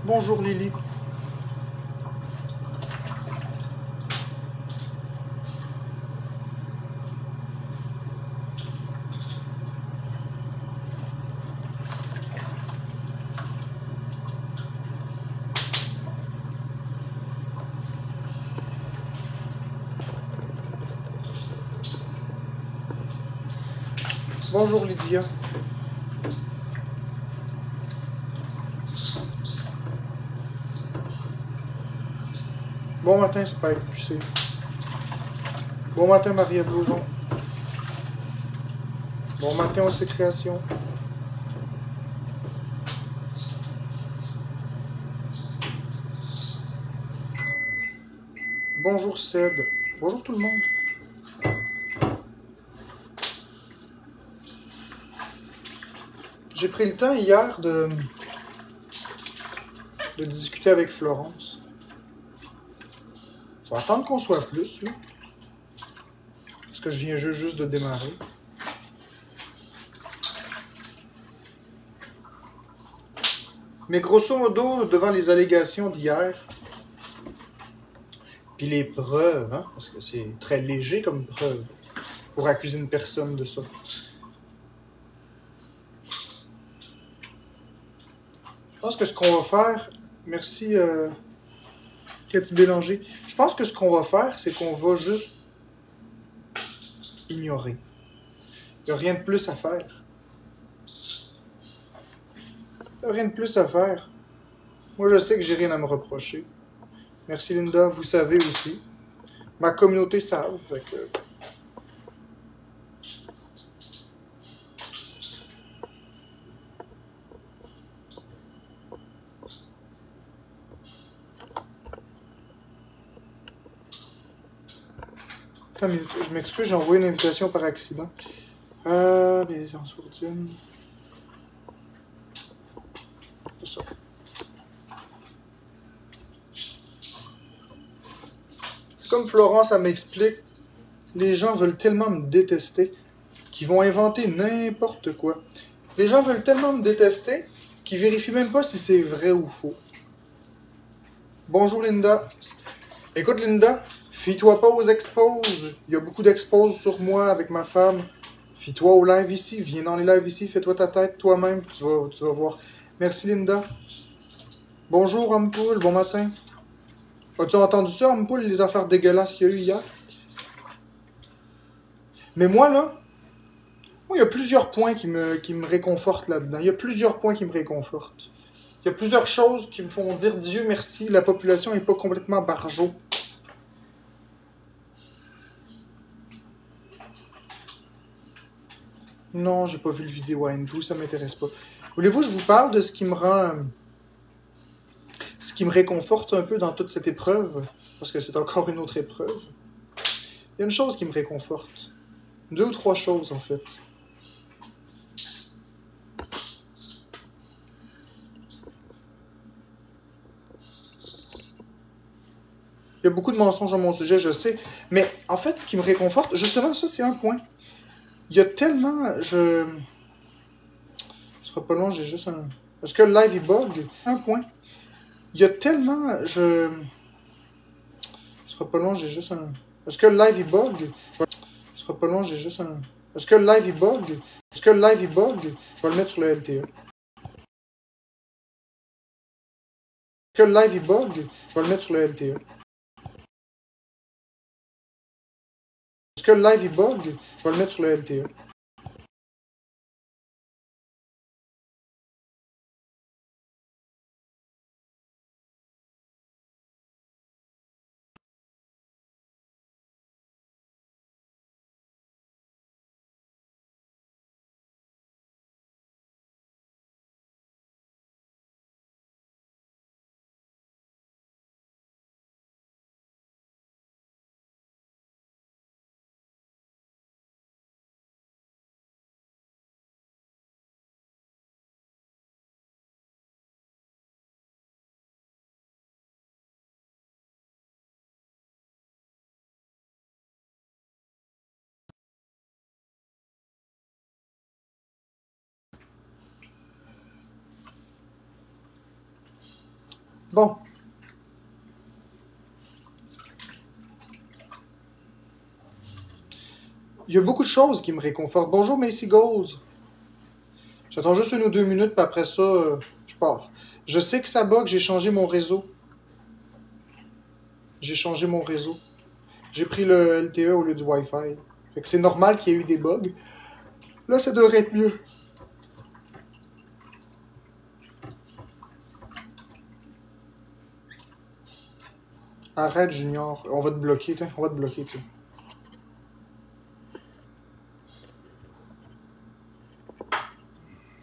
Bonjour Lily. Bonjour Lydia. Bon matin Spike QC. Bon matin Marie-Ève Lauzon. Bon matin aux Créations. Bonjour Ced. Bonjour tout le monde. J'ai pris le temps hier de discuter avec Florence. Je vais attendre qu'on soit plus, là. Parce que je viens juste de démarrer. Mais grosso modo, devant les allégations d'hier, puis les preuves, hein, parce que c'est très léger comme preuve pour accuser une personne de ça. Je pense que ce qu'on va faire... Merci, Cathy Bélanger. Je pense que ce qu'on va faire, c'est qu'on va juste ignorer. Il n'y a rien de plus à faire. Il n'y a rien de plus à faire. Moi, je sais que j'ai rien à me reprocher. Merci Linda, vous savez aussi. Ma communauté savent, fait que... Attends une minute, je m'excuse, j'ai envoyé une invitation par accident. Les gens sourdines. C'est ça. Comme Florence, elle m'explique, les gens veulent tellement me détester qu'ils vont inventer n'importe quoi. Les gens veulent tellement me détester qu'ils vérifient même pas si c'est vrai ou faux. Bonjour Linda. Écoute Linda, fie-toi pas aux exposes. Il y a beaucoup d'exposes sur moi avec ma femme. Fie-toi au live ici, viens dans les lives ici, fais-toi ta tête toi-même, tu vas voir. Merci Linda. Bonjour Ampoule, bon matin. As-tu entendu ça, Ampoule, les affaires dégueulasses qu'il y a eu hier? Mais moi, là, il y a plusieurs points qui me réconfortent là-dedans. Il y a plusieurs points qui me réconfortent. Il y a plusieurs choses qui me font dire Dieu merci, la population n'est pas complètement barjot. Non, j'ai pas vu le vidéo Andrew, ça m'intéresse pas. Voulez-vous que je vous parle de ce qui me rend... ce qui me réconforte un peu dans toute cette épreuve? Parce que c'est encore une autre épreuve. Il y a une chose qui me réconforte. 2 ou 3 choses, en fait. Il y a beaucoup de mensonges à mon sujet, je sais. Mais en fait, ce qui me réconforte, justement, ça, c'est un point. Il y a tellement... Ce sera pas long, j'ai juste un... Est-ce que le live, il bug? Un point. Il y a tellement... Ce sera pas long, j'ai juste un... Est-ce que le live, il bug? Ce sera pas long, j'ai juste un... Est-ce que le live, il bug? Est-ce que le live, il bug? Je vais le mettre sur le LTE. Est-ce que le live, il bug? Je vais le mettre sur le LTE. Est-ce que le live, il bug? Je vais le mettre sur le LTE. Bon. Il y a beaucoup de choses qui me réconfortent. Bonjour, Macy Goals. J'attends juste 1 ou 2 minutes, puis après ça, je pars. Je sais que ça bug, j'ai changé mon réseau. J'ai changé mon réseau. J'ai pris le LTE au lieu du Wi-Fi. Fait que c'est normal qu'il y ait eu des bugs. Là, ça devrait être mieux. Arrête, Junior. On va te bloquer, tiens. On va te bloquer, tiens.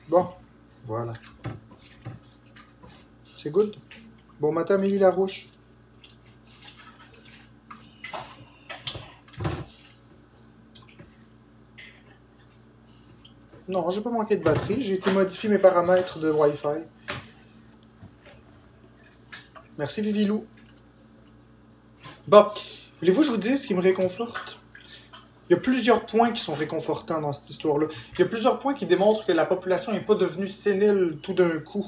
Bon, voilà. C'est good. Bon matin, Amélie Larouche. Non, j'ai pas manqué de batterie. J'ai été modifier mes paramètres de Wi-Fi. Merci, Vivilou. Bon, voulez-vous que je vous dise ce qui me réconforte? Il y a plusieurs points qui sont réconfortants dans cette histoire-là. Il y a plusieurs points qui démontrent que la population n'est pas devenue sénile tout d'un coup.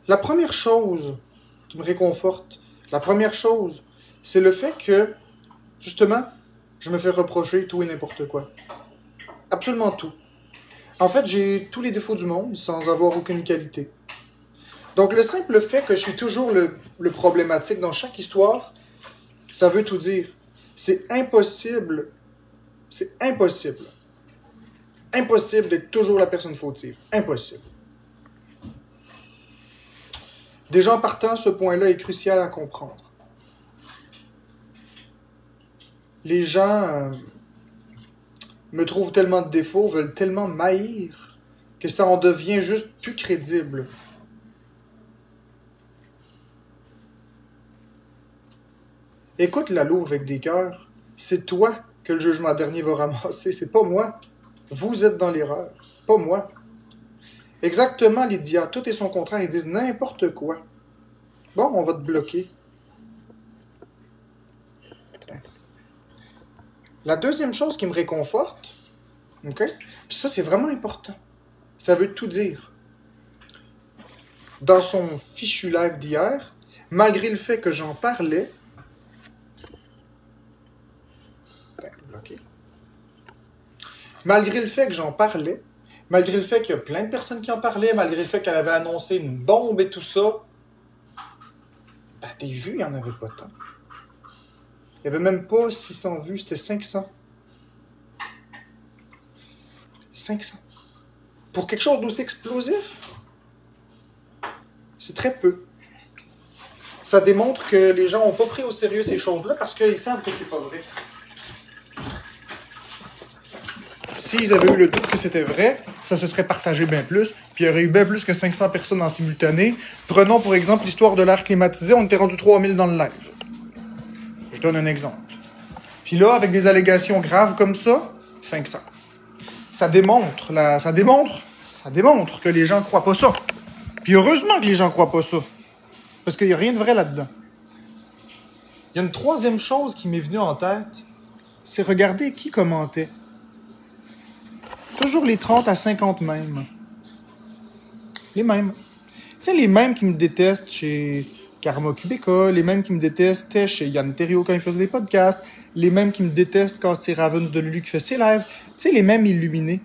La première chose qui me réconforte, la première chose, c'est le fait que, justement, je me fais reprocher tout et n'importe quoi. Absolument tout. En fait, j'ai tous les défauts du monde sans avoir aucune qualité. Donc, le simple fait que je suis toujours le problématique dans chaque histoire, ça veut tout dire. C'est impossible. C'est impossible. Impossible d'être toujours la personne fautive. Impossible. Déjà en partant, ce point-là est crucial à comprendre. Les gens me trouvent tellement de défauts, veulent tellement m'haïr, que ça en devient juste plus crédible. Écoute la louve avec des cœurs. C'est toi que le jugement dernier va ramasser, c'est pas moi. Vous êtes dans l'erreur, pas moi. Exactement, Lydia, tout est son contraire, ils disent n'importe quoi. Bon, on va te bloquer. La deuxième chose qui me réconforte, ok? Puis ça, c'est vraiment important. Ça veut tout dire. Dans son fichu live d'hier, malgré le fait que j'en parlais, bloqué. Malgré le fait que j'en parlais, malgré le fait qu'il y a plein de personnes qui en parlaient, malgré le fait qu'elle avait annoncé une bombe et tout ça, ben, des vues, il n'y en avait pas tant. Il n'y avait même pas 600 vues, c'était 500. 500. Pour quelque chose d'aussi explosif, c'est très peu. Ça démontre que les gens n'ont pas pris au sérieux ces choses-là parce qu'ils savent que c'est pas vrai. S'ils avaient eu le doute que c'était vrai, ça se serait partagé bien plus, puis il y aurait eu bien plus que 500 personnes en simultané. Prenons pour exemple l'histoire de l'air climatisé, on était rendu 3000 dans le live. Je donne un exemple. Puis là, avec des allégations graves comme ça, 500. Ça démontre que les gens croient pas ça. Puis heureusement que les gens croient pas ça. Parce qu'il n'y a rien de vrai là-dedans. Il y a une troisième chose qui m'est venue en tête, c'est regarder qui commentait. Toujours les 30 à 50 mêmes. Les mêmes. Tu sais, les mêmes qui me détestent chez Karma Kubeka, les mêmes qui me détestent chez Yann Terriot quand il faisait des podcasts, les mêmes qui me détestent quand c'est Ravens de Lulu qui fait ses lives. Tu sais, les mêmes illuminés.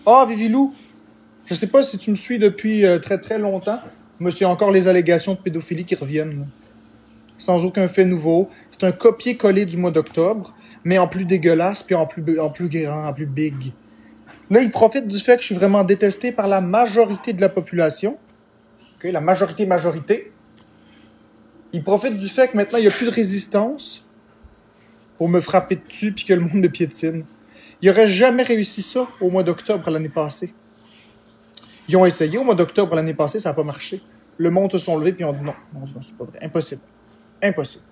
Ah, Vivilou, je sais pas si tu me suis depuis très très longtemps, mais c'est encore les allégations de pédophilie qui reviennent. Là. Sans aucun fait nouveau. C'est un copier-coller du mois d'octobre, mais en plus dégueulasse, puis en plus grand, en plus big. Là, ils profitent du fait que je suis vraiment détesté par la majorité de la population. Okay, la majorité. Ils profitent du fait que maintenant, il n'y a plus de résistance pour me frapper dessus puis que le monde me piétine. Ils n'auraient jamais réussi ça au mois d'octobre l'année passée. Ils ont essayé au mois d'octobre l'année passée, ça n'a pas marché. Le monde se sont levés puis ont dit non, c'est pas vrai. Impossible. Impossible.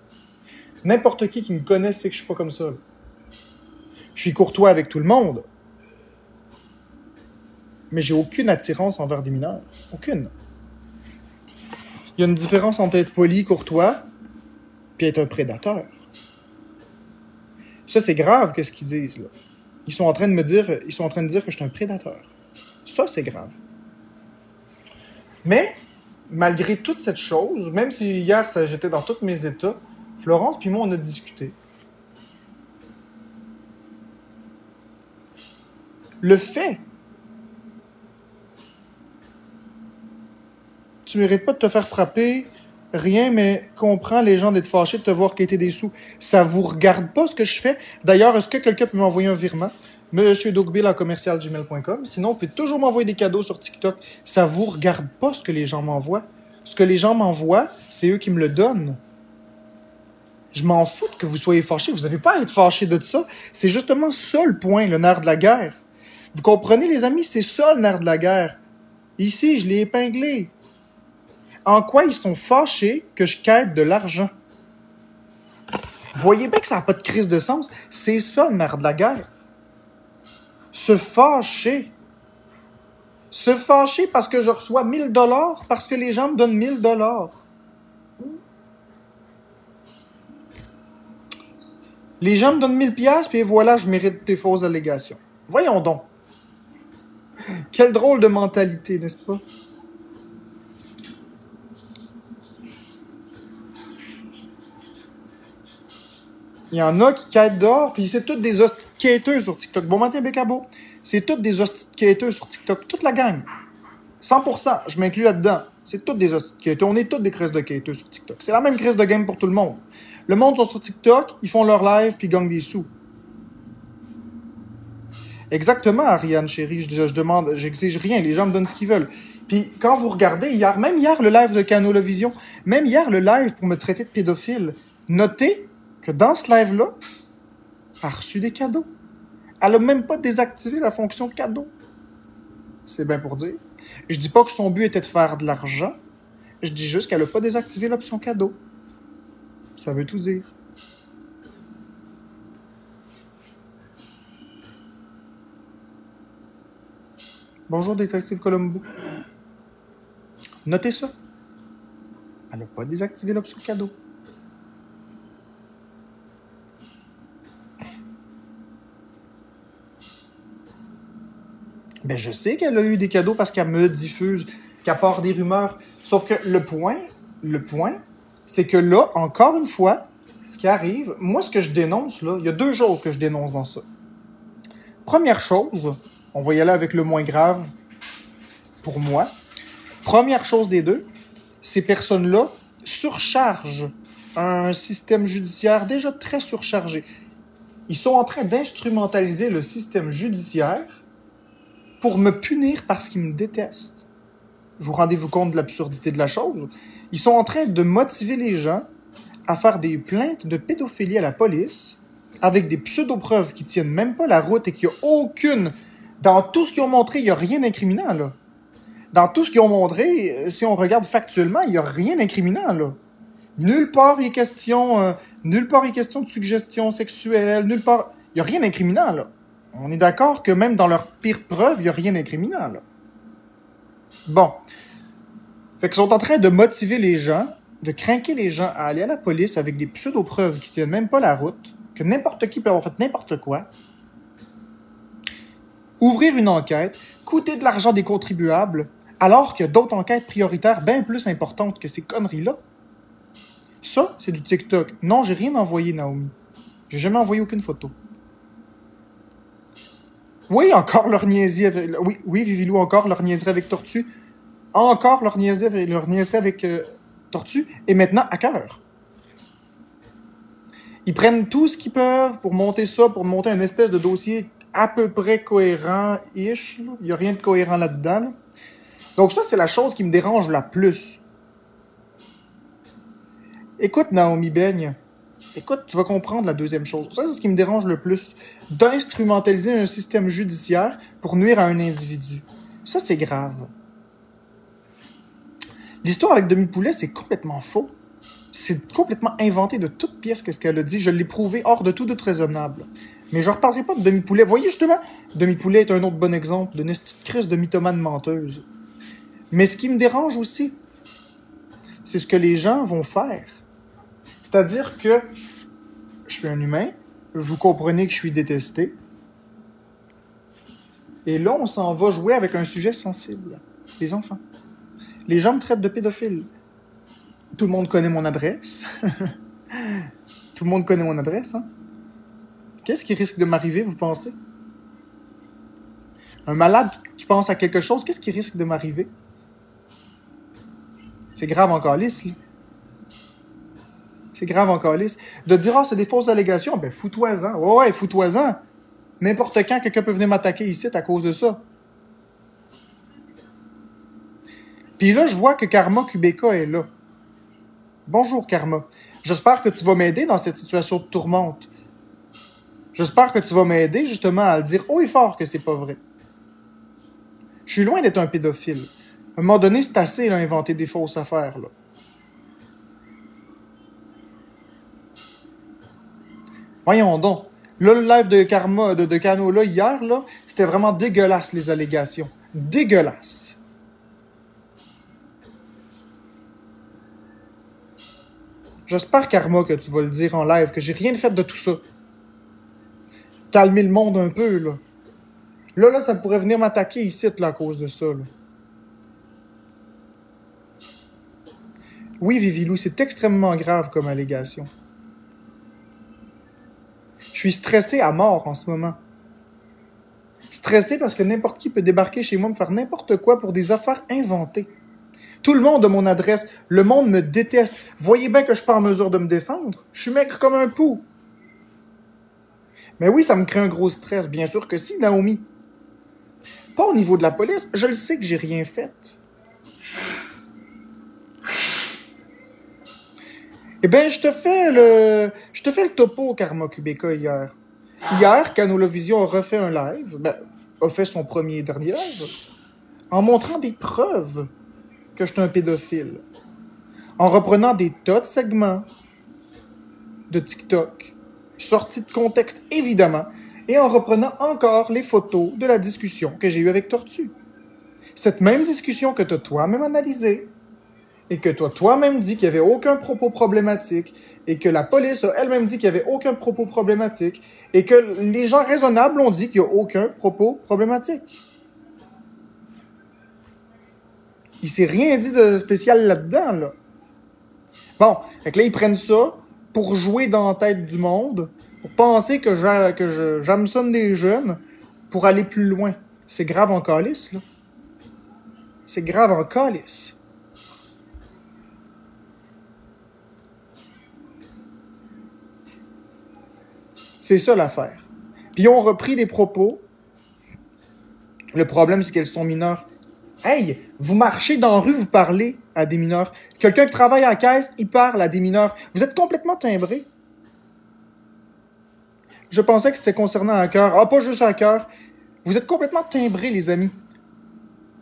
N'importe qui me connaît sait que je suis pas comme ça. Là. Je suis courtois avec tout le monde. Mais j'ai aucune attirance envers des mineurs. Aucune. Il y a une différence entre être poli, courtois, puis être un prédateur. Ça, c'est grave, qu'est-ce qu'ils disent, là. Ils sont en train de me dire, ils sont en train de dire que je suis un prédateur. Ça, c'est grave. Mais, malgré toute cette chose, même si hier, j'étais dans tous mes états, Florence puis moi, on a discuté. Le fait, tu mérites pas de te faire frapper, rien, mais comprends les gens d'être fâchés de te voir quitter des sous. Ça vous regarde pas ce que je fais. D'ailleurs, est-ce que quelqu'un peut m'envoyer un virement? monsieurdogbill@commercialgmail.com. Sinon, vous pouvez toujours m'envoyer des cadeaux sur TikTok. Ça vous regarde pas ce que les gens m'envoient. Ce que les gens m'envoient, c'est eux qui me le donnent. Je m'en fous que vous soyez fâchés. Vous n'avez pas à être fâchés de ça. C'est justement ça le point, le nerf de la guerre. Vous comprenez, les amis? C'est ça le nerf de la guerre. Ici, je l'ai épinglé. En quoi ils sont fâchés que je quête de l'argent? Voyez bien que ça n'a pas de crise de sens. C'est ça le nerf de la guerre. Se fâcher. Se fâcher parce que je reçois 1000 $, parce que les gens me donnent 1000 $. Les gens me donnent 1000 $, puis voilà, je mérite tes fausses allégations. Voyons donc. Quelle drôle de mentalité, n'est-ce pas? Il y en a qui quêtent dehors, puis c'est toutes des hosties de quêteux sur TikTok. Bon matin, Bécabo. C'est toutes des hosties de quêteux sur TikTok. Toute la gang. 100%, je m'inclus là-dedans. C'est toutes des hosties de quêteux. On est toutes des crises de quêteux sur TikTok. C'est la même crise de game pour tout le monde. Le monde sont sur TikTok, ils font leur live, puis ils gagnent des sous. Exactement, Ariane, chérie. Je demande, j'exige rien. Les gens me donnent ce qu'ils veulent. Puis quand vous regardez hier, même hier, le live de Canolavision, même hier, le live pour me traiter de pédophile, notez que dans ce live-là, elle a reçu des cadeaux. Elle a même pas désactivé la fonction cadeau. C'est bien pour dire. Je dis pas que son but était de faire de l'argent. Je dis juste qu'elle a pas désactivé l'option cadeau. Ça veut tout dire. Bonjour, détective Colombo. Notez ça. Elle n'a pas désactivé l'option cadeau. Ben, je sais qu'elle a eu des cadeaux parce qu'elle me diffuse, qu'elle part des rumeurs. Sauf que le point, c'est que là, encore une fois, ce qui arrive, moi, ce que je dénonce, là, il y a deux choses que je dénonce dans ça. Première chose, on va y aller avec le moins grave pour moi. Première chose des deux, ces personnes-là surchargent un système judiciaire déjà très surchargé. Ils sont en train d'instrumentaliser le système judiciaire pour me punir parce qu'ils me détestent. Vous rendez-vous compte de l'absurdité de la chose? Ils sont en train de motiver les gens à faire des plaintes de pédophilie à la police avec des pseudo-preuves qui tiennent même pas la route et qu'il n'y a aucune... Dans tout ce qu'ils ont montré, il n'y a rien d'incriminant, là. Dans tout ce qu'ils ont montré, si on regarde factuellement, il n'y a rien d'incriminant, là. Nulle part il est question de suggestion sexuelle, nulle part... Il n'y a rien d'incriminant, là. On est d'accord que même dans leurs pires preuves, il n'y a rien d'incriminant, là. Bon. Fait qu'ils sont en train de motiver les gens, de craquer les gens à aller à la police avec des pseudo-preuves qui tiennent même pas la route, que n'importe qui peut avoir fait n'importe quoi, ouvrir une enquête, coûter de l'argent des contribuables, alors qu'il y a d'autres enquêtes prioritaires bien plus importantes que ces conneries-là. Ça, c'est du TikTok. Non, j'ai rien envoyé, Naomi. J'ai jamais envoyé aucune photo. Oui, encore leur niaiserie avec... Oui, Vivilou, encore leur niaiserie avec Tortue. Encore leur niaiserie avec Tortue. Et maintenant, à cœur. Ils prennent tout ce qu'ils peuvent pour monter ça, pour monter une espèce de dossier à peu près cohérent-ish. Il n'y a rien de cohérent là-dedans. Là. Donc ça, c'est la chose qui me dérange la plus. Écoute, Naomi Beigne. Écoute, tu vas comprendre la deuxième chose. Ça, c'est ce qui me dérange le plus. D'instrumentaliser un système judiciaire pour nuire à un individu. Ça, c'est grave. L'histoire avec Demi-Poulet, c'est complètement faux. C'est complètement inventé de toute pièce qu'est-ce qu'elle a dit. Je l'ai prouvé hors de tout doute raisonnable. Mais je ne reparlerai pas de Demi-Poulet. Voyez, justement, Demi-Poulet est un autre bon exemple d'une petite crise de mythomane menteuse. Mais ce qui me dérange aussi, c'est ce que les gens vont faire. C'est-à-dire que je suis un humain, vous comprenez que je suis détesté, et là, on s'en va jouer avec un sujet sensible. Les enfants. Les gens me traitent de pédophile. Tout le monde connaît mon adresse. Tout le monde connaît mon adresse, hein? Qu'est-ce qui risque de m'arriver, vous pensez? Un malade qui pense à quelque chose, qu'est-ce qui risque de m'arriver? C'est grave en calice, là. C'est grave en calice. De dire, ah, c'est des fausses allégations, ben fous-toi-en. Ouais, fous-toi-en. N'importe quand, quelqu'un peut venir m'attaquer ici à cause de ça. Puis là, je vois que Karma QBK est là. Bonjour, Karma. J'espère que tu vas m'aider dans cette situation de tourmente. J'espère que tu vas m'aider, justement, à le dire haut et fort que c'est pas vrai. Je suis loin d'être un pédophile. À un moment donné, c'est assez, là, inventer des fausses affaires, là. Voyons donc. Là, le live de Karma, de Cano, là, hier, là, c'était vraiment dégueulasse, les allégations. Dégueulasse. J'espère, Karma, que tu vas le dire en live, que j'ai rien fait de tout ça. Calmer le monde un peu, là. Là, ça pourrait venir m'attaquer ici, là, à cause de ça, là. Oui, Vivilou, c'est extrêmement grave comme allégation. Je suis stressé à mort en ce moment. Stressé parce que n'importe qui peut débarquer chez moi me faire n'importe quoi pour des affaires inventées. Tout le monde a mon adresse. Le monde me déteste. Voyez bien que je suis pas en mesure de me défendre. Je suis maigre comme un pou. Mais oui, ça me crée un gros stress. Bien sûr que si, Naomi. Pas au niveau de la police. Je le sais que j'ai rien fait. Eh bien, je te fais le topo Karma QBK hier. Hier, Canolavision a refait un live, a fait son premier et dernier live, en montrant des preuves que je suis un pédophile. En reprenant des tas de segments de TikTok, sortis de contexte évidemment, et en reprenant encore les photos de la discussion que j'ai eue avec Tortue. Cette même discussion que tu as toi-même analysée, et que toi-même dit qu'il n'y avait aucun propos problématique, et que la police a elle-même dit qu'il n'y avait aucun propos problématique, et que les gens raisonnables ont dit qu'il n'y a aucun propos problématique. Il s'est rien dit de spécial là-dedans, là. Bon, fait que là, ils prennent ça pour jouer dans la tête du monde, pour penser que j'hameçonne des jeunes, pour aller plus loin. C'est grave en calice, là. C'est grave en calice. C'est ça l'affaire. Puis ils ont repris les propos. Le problème, c'est qu'elles sont mineures. Hey, vous marchez dans la rue, vous parlez à des mineurs. Quelqu'un qui travaille à la caisse, il parle à des mineurs. Vous êtes complètement timbrés. Je pensais que c'était concernant à cœur. Ah, pas juste à cœur. Vous êtes complètement timbrés, les amis.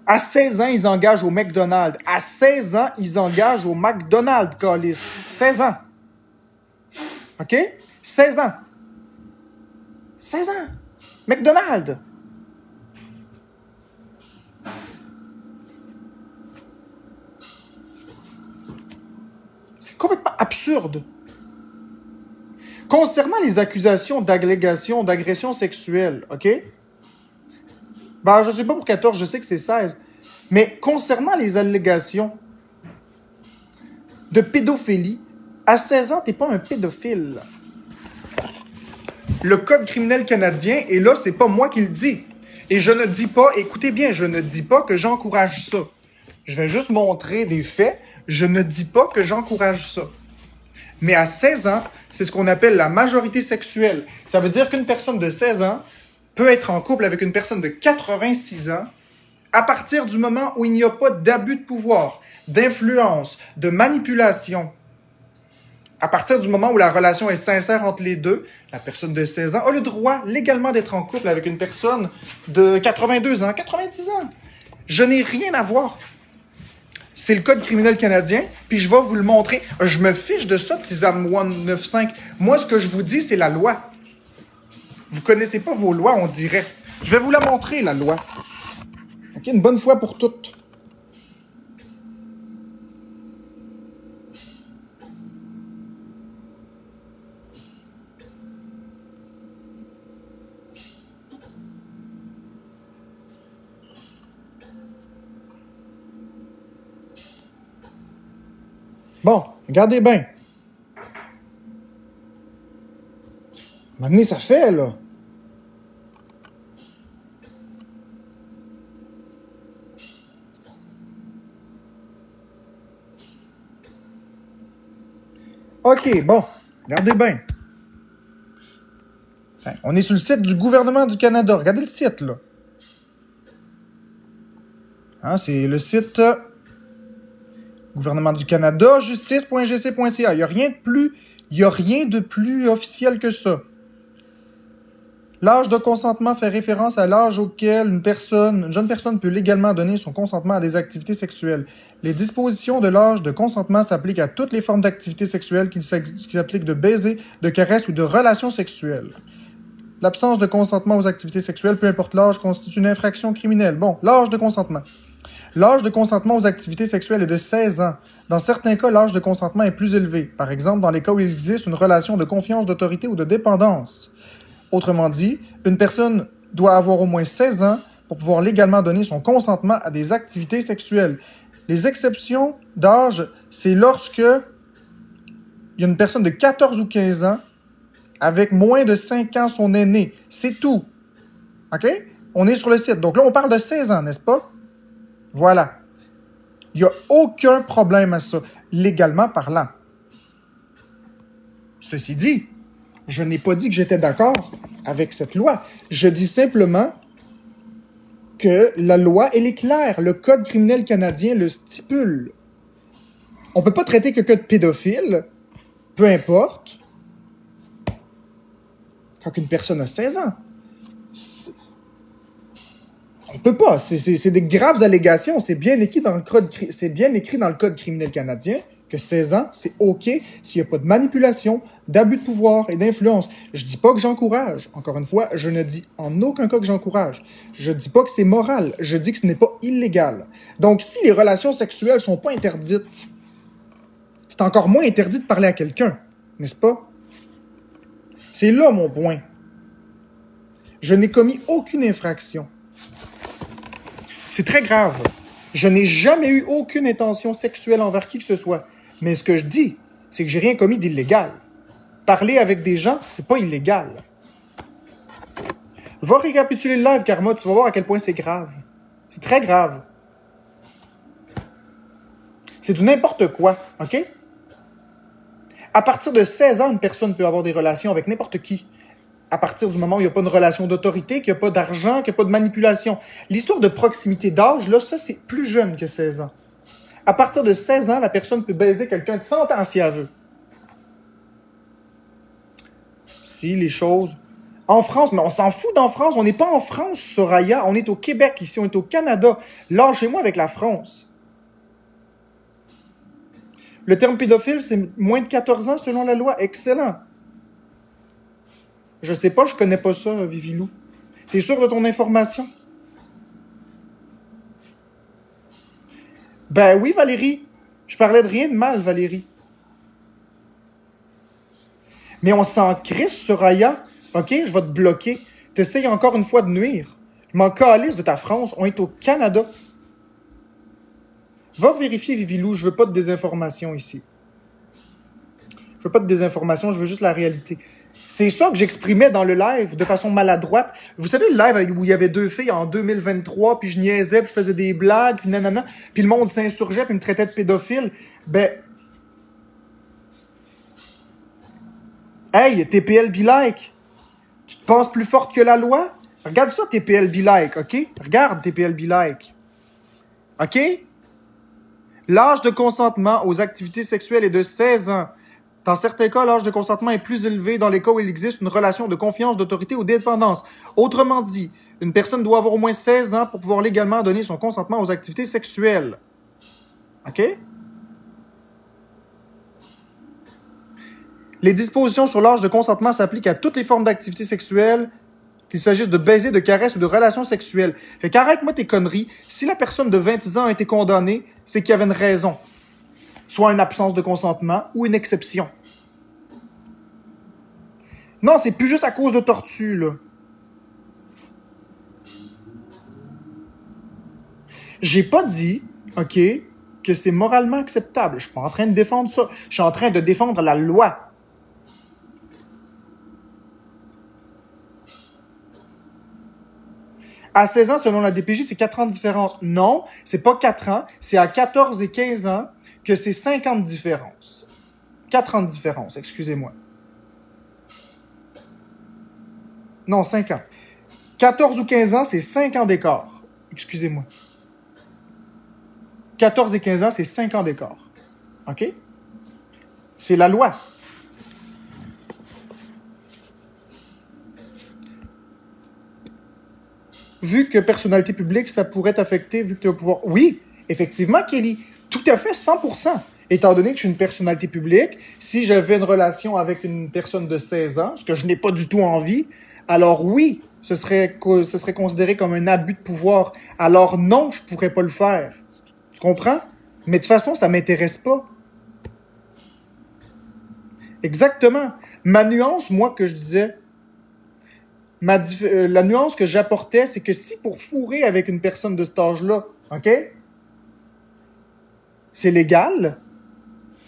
À 16 ans, ils engagent au McDonald's. À 16 ans, ils engagent au McDonald's, Callis. 16 ans. OK? 16 ans. 16 ans. McDonald's. C'est complètement absurde. Concernant les accusations d'agression sexuelle, OK? Ben, je sais pas pour 14, je sais que c'est 16. Mais concernant les allégations de pédophilie, à 16 ans, t'es pas un pédophile. Le Code criminel canadien, et là, c'est pas moi qui le dis. Et je ne dis pas, écoutez bien, je ne dis pas que j'encourage ça. Je vais juste montrer des faits. Je ne dis pas que j'encourage ça. Mais à 16 ans, c'est ce qu'on appelle la majorité sexuelle. Ça veut dire qu'une personne de 16 ans peut être en couple avec une personne de 86 ans à partir du moment où il n'y a pas d'abus de pouvoir, d'influence, de manipulation. À partir du moment où la relation est sincère entre les deux, la personne de 16 ans a le droit légalement d'être en couple avec une personne de 82 ans, 90 ans. Je n'ai rien à voir. C'est le Code criminel canadien, puis je vais vous le montrer. Je me fiche de ça, Tizam 195. Moi, ce que je vous dis, c'est la loi. Vous connaissez pas vos lois, on dirait. Je vais vous la montrer, la loi. OK, une bonne fois pour toutes. Bon, regardez bien. M'amener, ça fait, là. OK, bon, regardez bien. On est sur le site du gouvernement du Canada. Regardez le site, là. Hein, c'est le site gouvernement du Canada, justice.gc.ca. Il n'y a rien de plus officiel que ça. L'âge de consentement fait référence à l'âge auquel une jeune personne peut légalement donner son consentement à des activités sexuelles. Les dispositions de l'âge de consentement s'appliquent à toutes les formes d'activités sexuelles, qu'il s'applique de baisers, de caresses ou de relations sexuelles. L'absence de consentement aux activités sexuelles, peu importe l'âge, constitue une infraction criminelle. Bon, l'âge de consentement. L'âge de consentement aux activités sexuelles est de 16 ans. Dans certains cas, l'âge de consentement est plus élevé. Par exemple, dans les cas où il existe une relation de confiance, d'autorité ou de dépendance. Autrement dit, une personne doit avoir au moins 16 ans pour pouvoir légalement donner son consentement à des activités sexuelles. Les exceptions d'âge, c'est lorsque il y a une personne de 14 ou 15 ans avec moins de 5 ans son aîné. C'est tout. OK? On est sur le site. Donc là, on parle de 16 ans, n'est-ce pas? Voilà. Il n'y a aucun problème à ça, légalement parlant. Ceci dit, je n'ai pas dit que j'étais d'accord avec cette loi. Je dis simplement que la loi, elle est claire. Le Code criminel canadien le stipule. On ne peut pas traiter quelqu'un de pédophile, peu importe, quand une personne a 16 ans. On peut pas. C'est des graves allégations. C'est bien écrit dans le Code criminel canadien que 16 ans, c'est OK s'il n'y a pas de manipulation, d'abus de pouvoir et d'influence. Je dis pas que j'encourage. Encore une fois, je ne dis en aucun cas que j'encourage. Je dis pas que c'est moral. Je dis que ce n'est pas illégal. Donc, si les relations sexuelles sont pas interdites, c'est encore moins interdit de parler à quelqu'un, n'est-ce pas? C'est là mon point. Je n'ai commis aucune infraction. C'est très grave. Je n'ai jamais eu aucune intention sexuelle envers qui que ce soit. Mais ce que je dis, c'est que j'ai rien commis d'illégal. Parler avec des gens, c'est pas illégal. Va récapituler le live, Karma, tu vas voir à quel point c'est grave. C'est très grave. C'est du n'importe quoi, OK? À partir de 16 ans, une personne peut avoir des relations avec n'importe qui. À partir du moment où il n'y a pas une relation d'autorité, qu'il n'y a pas d'argent, qu'il n'y a pas de manipulation. L'histoire de proximité d'âge, là, ça, c'est plus jeune que 16 ans. À partir de 16 ans, la personne peut baiser quelqu'un de 100 ans si elle veut. Si les choses... En France, mais on s'en fout d'en France. On n'est pas en France, Soraya. On est au Québec, ici, on est au Canada. Lâchez-moi avec la France. Le terme pédophile, c'est moins de 14 ans selon la loi. Excellent. Je sais pas, je connais pas ça, Vivilou. T'es sûr de ton information? Ben oui, Valérie. Je parlais de rien de mal, Valérie. Mais on s'en crisse, Soraya. OK, je vais te bloquer. T'essayes encore une fois de nuire. Je m'en calisse de ta France. On est au Canada. Va vérifier, Vivilou. Je veux pas de désinformation ici. Je veux pas de désinformation, je veux juste la réalité. C'est ça que j'exprimais dans le live de façon maladroite. Vous savez le live où il y avait deux filles en 2023, puis je niaisais, puis je faisais des blagues, puis nanana, puis le monde s'insurgeait, puis me traitait de pédophile. Ben... Hey, TPL be like. Tu te penses plus forte que la loi? Regarde ça, TPL be like, OK? Regarde TPL be like. OK? L'âge de consentement aux activités sexuelles est de 16 ans. Dans certains cas, l'âge de consentement est plus élevé dans les cas où il existe une relation de confiance, d'autorité ou de dépendance. Autrement dit, une personne doit avoir au moins 16 ans pour pouvoir légalement donner son consentement aux activités sexuelles. OK? Les dispositions sur l'âge de consentement s'appliquent à toutes les formes d'activités sexuelles, qu'il s'agisse de baiser, de caresses ou de relations sexuelles. Fait qu'arrête-moi tes conneries. Si la personne de 26 ans a été condamnée, c'est qu'il y avait une raison. Soit une absence de consentement ou une exception. Non, c'est plus juste à cause de tortue, là. J'ai pas dit, OK, que c'est moralement acceptable. Je suis pas en train de défendre ça. Je suis en train de défendre la loi. À 16 ans, selon la DPJ, c'est 4 ans de différence. Non, c'est pas 4 ans. C'est à 14 et 15 ans que c'est 5 ans de différence. 4 ans de différence, excusez-moi. Non, 5 ans. 14 ou 15 ans, c'est 5 ans d'écart. Excusez-moi. 14 et 15 ans, c'est 5 ans d'écart. OK? C'est la loi. Vu que personnalité publique, ça pourrait t'affecter, vu que tu vas pouvoir... Oui, effectivement, Kelly, tout à fait, 100%. Étant donné que je suis une personnalité publique, si j'avais une relation avec une personne de 16 ans, ce que je n'ai pas du tout envie, alors oui, ce serait considéré comme un abus de pouvoir. Alors non, je pourrais pas le faire. Tu comprends? Mais de toute façon, ça m'intéresse pas. Exactement. Ma nuance, moi, que je disais, la nuance que j'apportais, c'est que si pour fourrer avec une personne de cet âge-là, OK? C'est légal.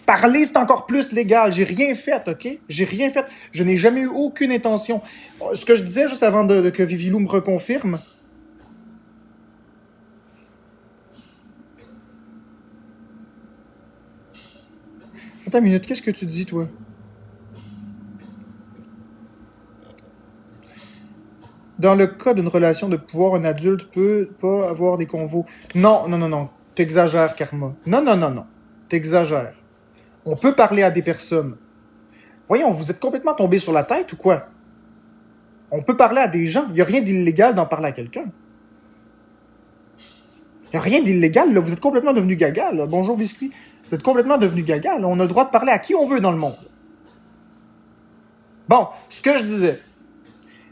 Parler, c'est encore plus légal. J'ai rien fait, OK? J'ai rien fait. Je n'ai jamais eu aucune intention. Ce que je disais juste avant que Vivilou me reconfirme. Attends une minute, qu'est-ce que tu dis, toi? Dans le cas d'une relation de pouvoir, un adulte peut pas avoir des convos. Non, non, non, non. T'exagères, Karma. Non, non, non, non. T'exagères. On peut parler à des personnes. Voyons, vous êtes complètement tombé sur la tête ou quoi? On peut parler à des gens. Il n'y a rien d'illégal d'en parler à quelqu'un. Il n'y a rien d'illégal, là. Vous êtes complètement devenu gaga, là. Bonjour, Biscuit. Vous êtes complètement devenu gaga, là. On a le droit de parler à qui on veut dans le monde. Bon, ce que je disais,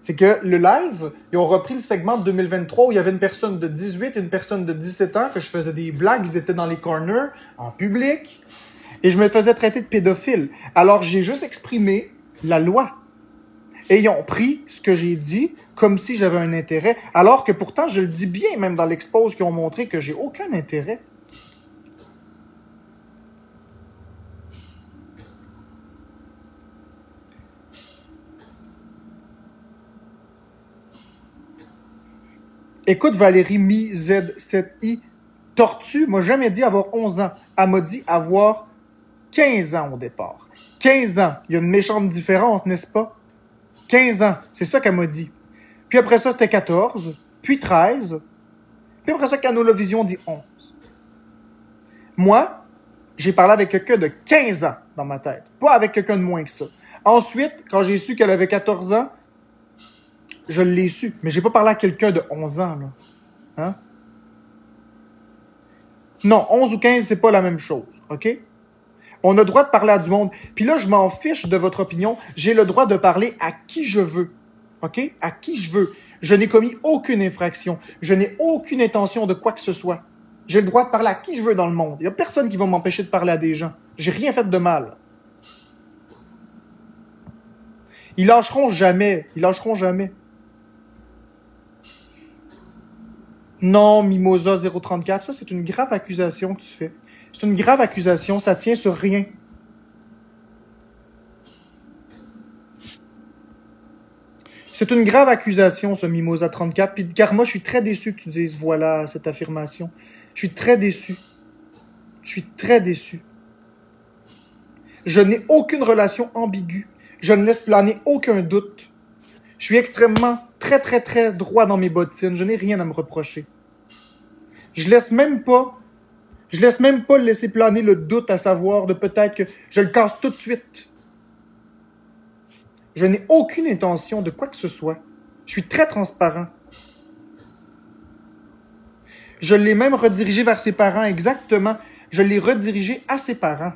c'est que le live, ils ont repris le segment de 2023 où il y avait une personne de 18 et une personne de 17 ans, que je faisais des blagues, ils étaient dans les corners, en public, et je me faisais traiter de pédophile. Alors, j'ai juste exprimé la loi. Et ils ont pris ce que j'ai dit comme si j'avais un intérêt, alors que pourtant, je le dis bien, même dans l'expose qu'ils ont montré que j'ai aucun intérêt. Écoute, Valérie Mi Z7I, Tortue m'a jamais dit avoir 11 ans. Elle m'a dit avoir 15 ans au départ. 15 ans. Il y a une méchante différence, n'est-ce pas? 15 ans. C'est ça qu'elle m'a dit. Puis après ça, c'était 14. Puis 13. Puis après ça, Canolavision dit 11. Moi, j'ai parlé avec quelqu'un de 15 ans dans ma tête. Pas avec quelqu'un de moins que ça. Ensuite, quand j'ai su qu'elle avait 14 ans, je l'ai su. Mais j'ai pas parlé à quelqu'un de 11 ans, là. Hein? Non, 11 ou 15, c'est pas la même chose. OK? On a le droit de parler à du monde. Puis là, je m'en fiche de votre opinion. J'ai le droit de parler à qui je veux. OK? À qui je veux. Je n'ai commis aucune infraction. Je n'ai aucune intention de quoi que ce soit. J'ai le droit de parler à qui je veux dans le monde. Il n'y a personne qui va m'empêcher de parler à des gens. J'ai rien fait de mal. Ils lâcheront jamais. Ils lâcheront jamais. Non, Mimosa 034, ça c'est une grave accusation que tu fais. C'est une grave accusation, ça tient sur rien. C'est une grave accusation, ce Mimosa 34. Puis Karma, je suis très déçu que tu dises voilà cette affirmation. Je suis très déçu. Je suis très déçu. Je n'ai aucune relation ambiguë. Je ne laisse planer aucun doute. Je suis extrêmement, très droit dans mes bottines. Je n'ai rien à me reprocher. Je laisse même pas laisser planer le doute à savoir de peut-être que je le casse tout de suite. Je n'ai aucune intention de quoi que ce soit. Je suis très transparent. Je l'ai même redirigé vers ses parents, exactement. Je l'ai redirigé à ses parents.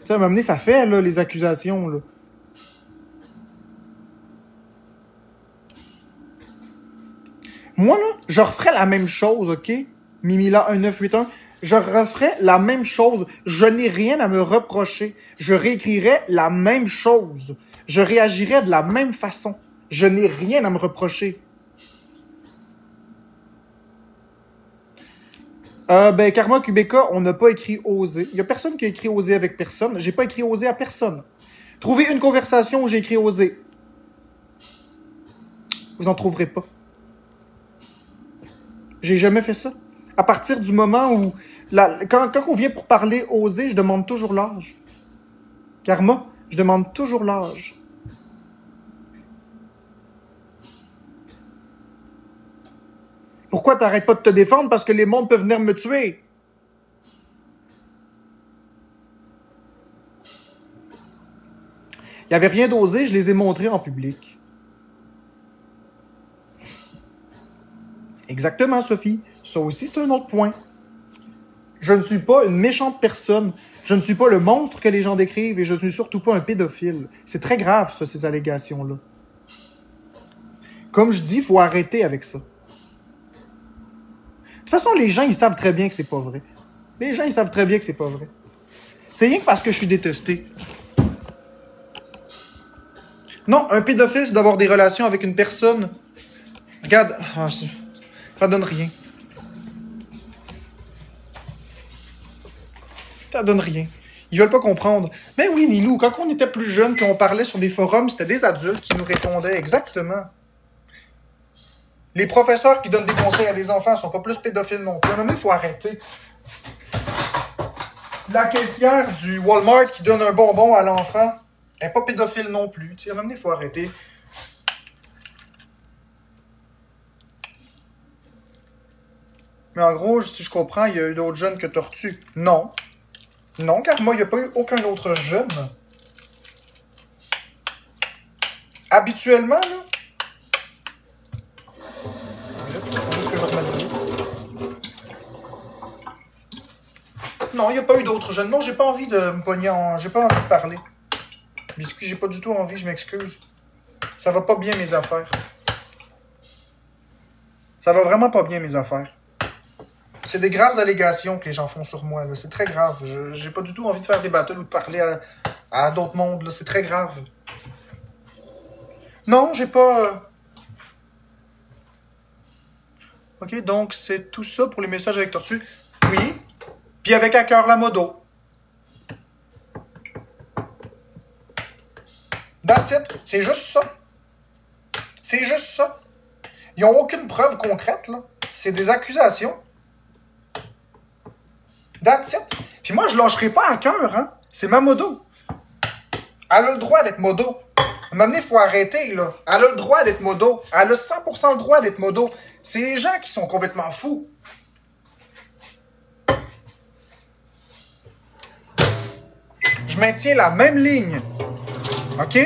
Ça m'a amené, ça fait, là, les accusations, là. Moi, là, je referais la même chose, OK? Mimila 1981, je referais la même chose. Je n'ai rien à me reprocher. Je réécrirais la même chose. Je réagirais de la même façon. Je n'ai rien à me reprocher. Ben, Karma QBK, on n'a pas écrit oser. Il y a personne qui a écrit oser avec personne. J'ai pas écrit oser à personne. Trouvez une conversation où j'ai écrit oser. Vous en trouverez pas. J'ai jamais fait ça. À partir du moment où... Quand on vient pour parler oser, je demande toujours l'âge. Karma, je demande toujours l'âge. Pourquoi t'arrêtes pas de te défendre? Parce que les mondes peuvent venir me tuer. Il n'y avait rien d'osé, je les ai montrés en public. Exactement, Sophie. Ça aussi, c'est un autre point. Je ne suis pas une méchante personne. Je ne suis pas le monstre que les gens décrivent et je ne suis surtout pas un pédophile. C'est très grave, ça, ces allégations-là. Comme je dis, il faut arrêter avec ça. De toute façon, les gens, ils savent très bien que c'est pas vrai. Les gens, ils savent très bien que c'est pas vrai. C'est rien que parce que je suis détesté. Non, un pédophile, c'est d'avoir des relations avec une personne. Regarde, ça donne rien. Ça donne rien. Ils veulent pas comprendre. Mais oui, Nilou, quand on était plus jeunes, qu'on parlait sur des forums, c'était des adultes qui nous répondaient exactement. Les professeurs qui donnent des conseils à des enfants sont pas plus pédophiles non plus. Mais il faut arrêter. La caissière du Walmart qui donne un bonbon à l'enfant, elle n'est pas pédophile non plus. Tu sais, il faut arrêter. Mais en gros, si je comprends, il y a eu d'autres jeunes que Tortue. Non. Non, car moi, il n'y a pas eu aucun autre jeune. Habituellement, là. Non, il n'y a pas eu d'autres jeunes. Non, j'ai pas envie de me pogner en... J'ai pas envie de parler. Biscuit, j'ai pas du tout envie, je m'excuse. Ça va pas bien, mes affaires. Ça va vraiment pas bien, mes affaires. C'est des graves allégations que les gens font sur moi. C'est très grave. J'ai pas du tout envie de faire des battles ou de parler à d'autres mondes. C'est très grave. Non, j'ai pas... Ok, donc c'est tout ça pour les messages avec Tortue. Oui. Puis avec Hacker la modo. That's it. C'est juste ça. C'est juste ça. Ils n'ont aucune preuve concrète, là. C'est des accusations. That's it. Puis moi, je lâcherai pas Hacker, hein. C'est ma modo. Elle a le droit d'être modo. À un moment donné, il faut arrêter, là. Elle a le droit d'être modo. Elle a 100% le droit d'être modo. C'est les gens qui sont complètement fous. Je maintiens la même ligne. OK?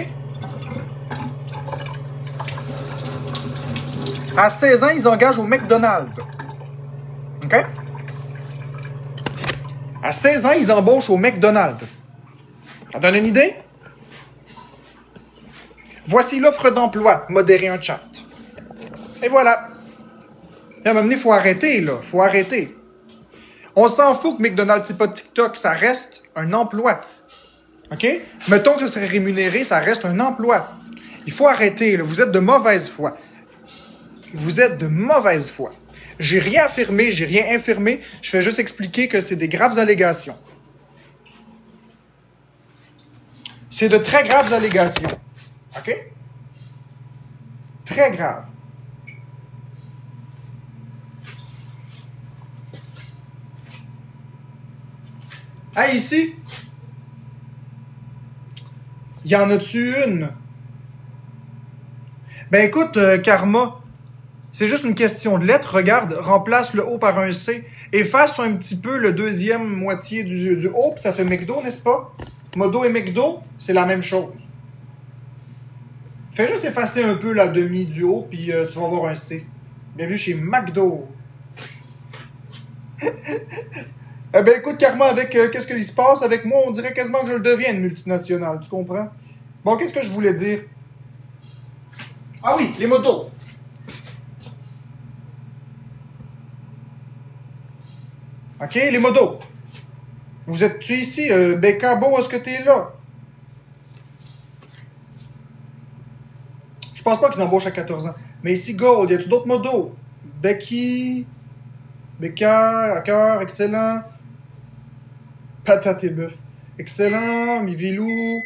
À 16 ans, ils engagent au McDonald's. OK? À 16 ans, ils embauchent au McDonald's. Ça donne une idée? Voici l'offre d'emploi. Modérer un chat. Et voilà. À un moment donné, il faut arrêter, là. Il faut arrêter. On s'en fout que McDonald's, c'est pas TikTok. Ça reste un emploi. OK? Mettons que ce serait rémunéré, ça reste un emploi. Il faut arrêter, là. Vous êtes de mauvaise foi. Vous êtes de mauvaise foi. J'ai rien affirmé, j'ai rien infirmé. Je fais juste expliquer que c'est des graves allégations. C'est de très graves allégations. OK? Très graves. Ah, ici? Y en a-tu une? Ben écoute, Karma, c'est juste une question de lettres. Regarde, remplace le O par un C. Efface un petit peu le deuxième moitié du O, puis ça fait McDo, n'est-ce pas? Modo et McDo, c'est la même chose. Fais juste effacer un peu la demi du O, puis tu vas avoir un C. Bienvenue chez McDo. Eh ben écoute, Karma, avec qu'est-ce qu'il se passe avec moi, on dirait quasiment que je le deviens une multinationale, tu comprends? Bon, qu'est-ce que je voulais dire? Ah oui, les motos. OK, les motos. Vous êtes-tu ici? Becca, bon, est-ce que t'es là? Je pense pas qu'ils embauchent à 14 ans. Mais ici, Gold, y a-tu d'autres motos? Becky... Becca, à cœur, excellent. Patate et bœuf. Excellent, Mivilou.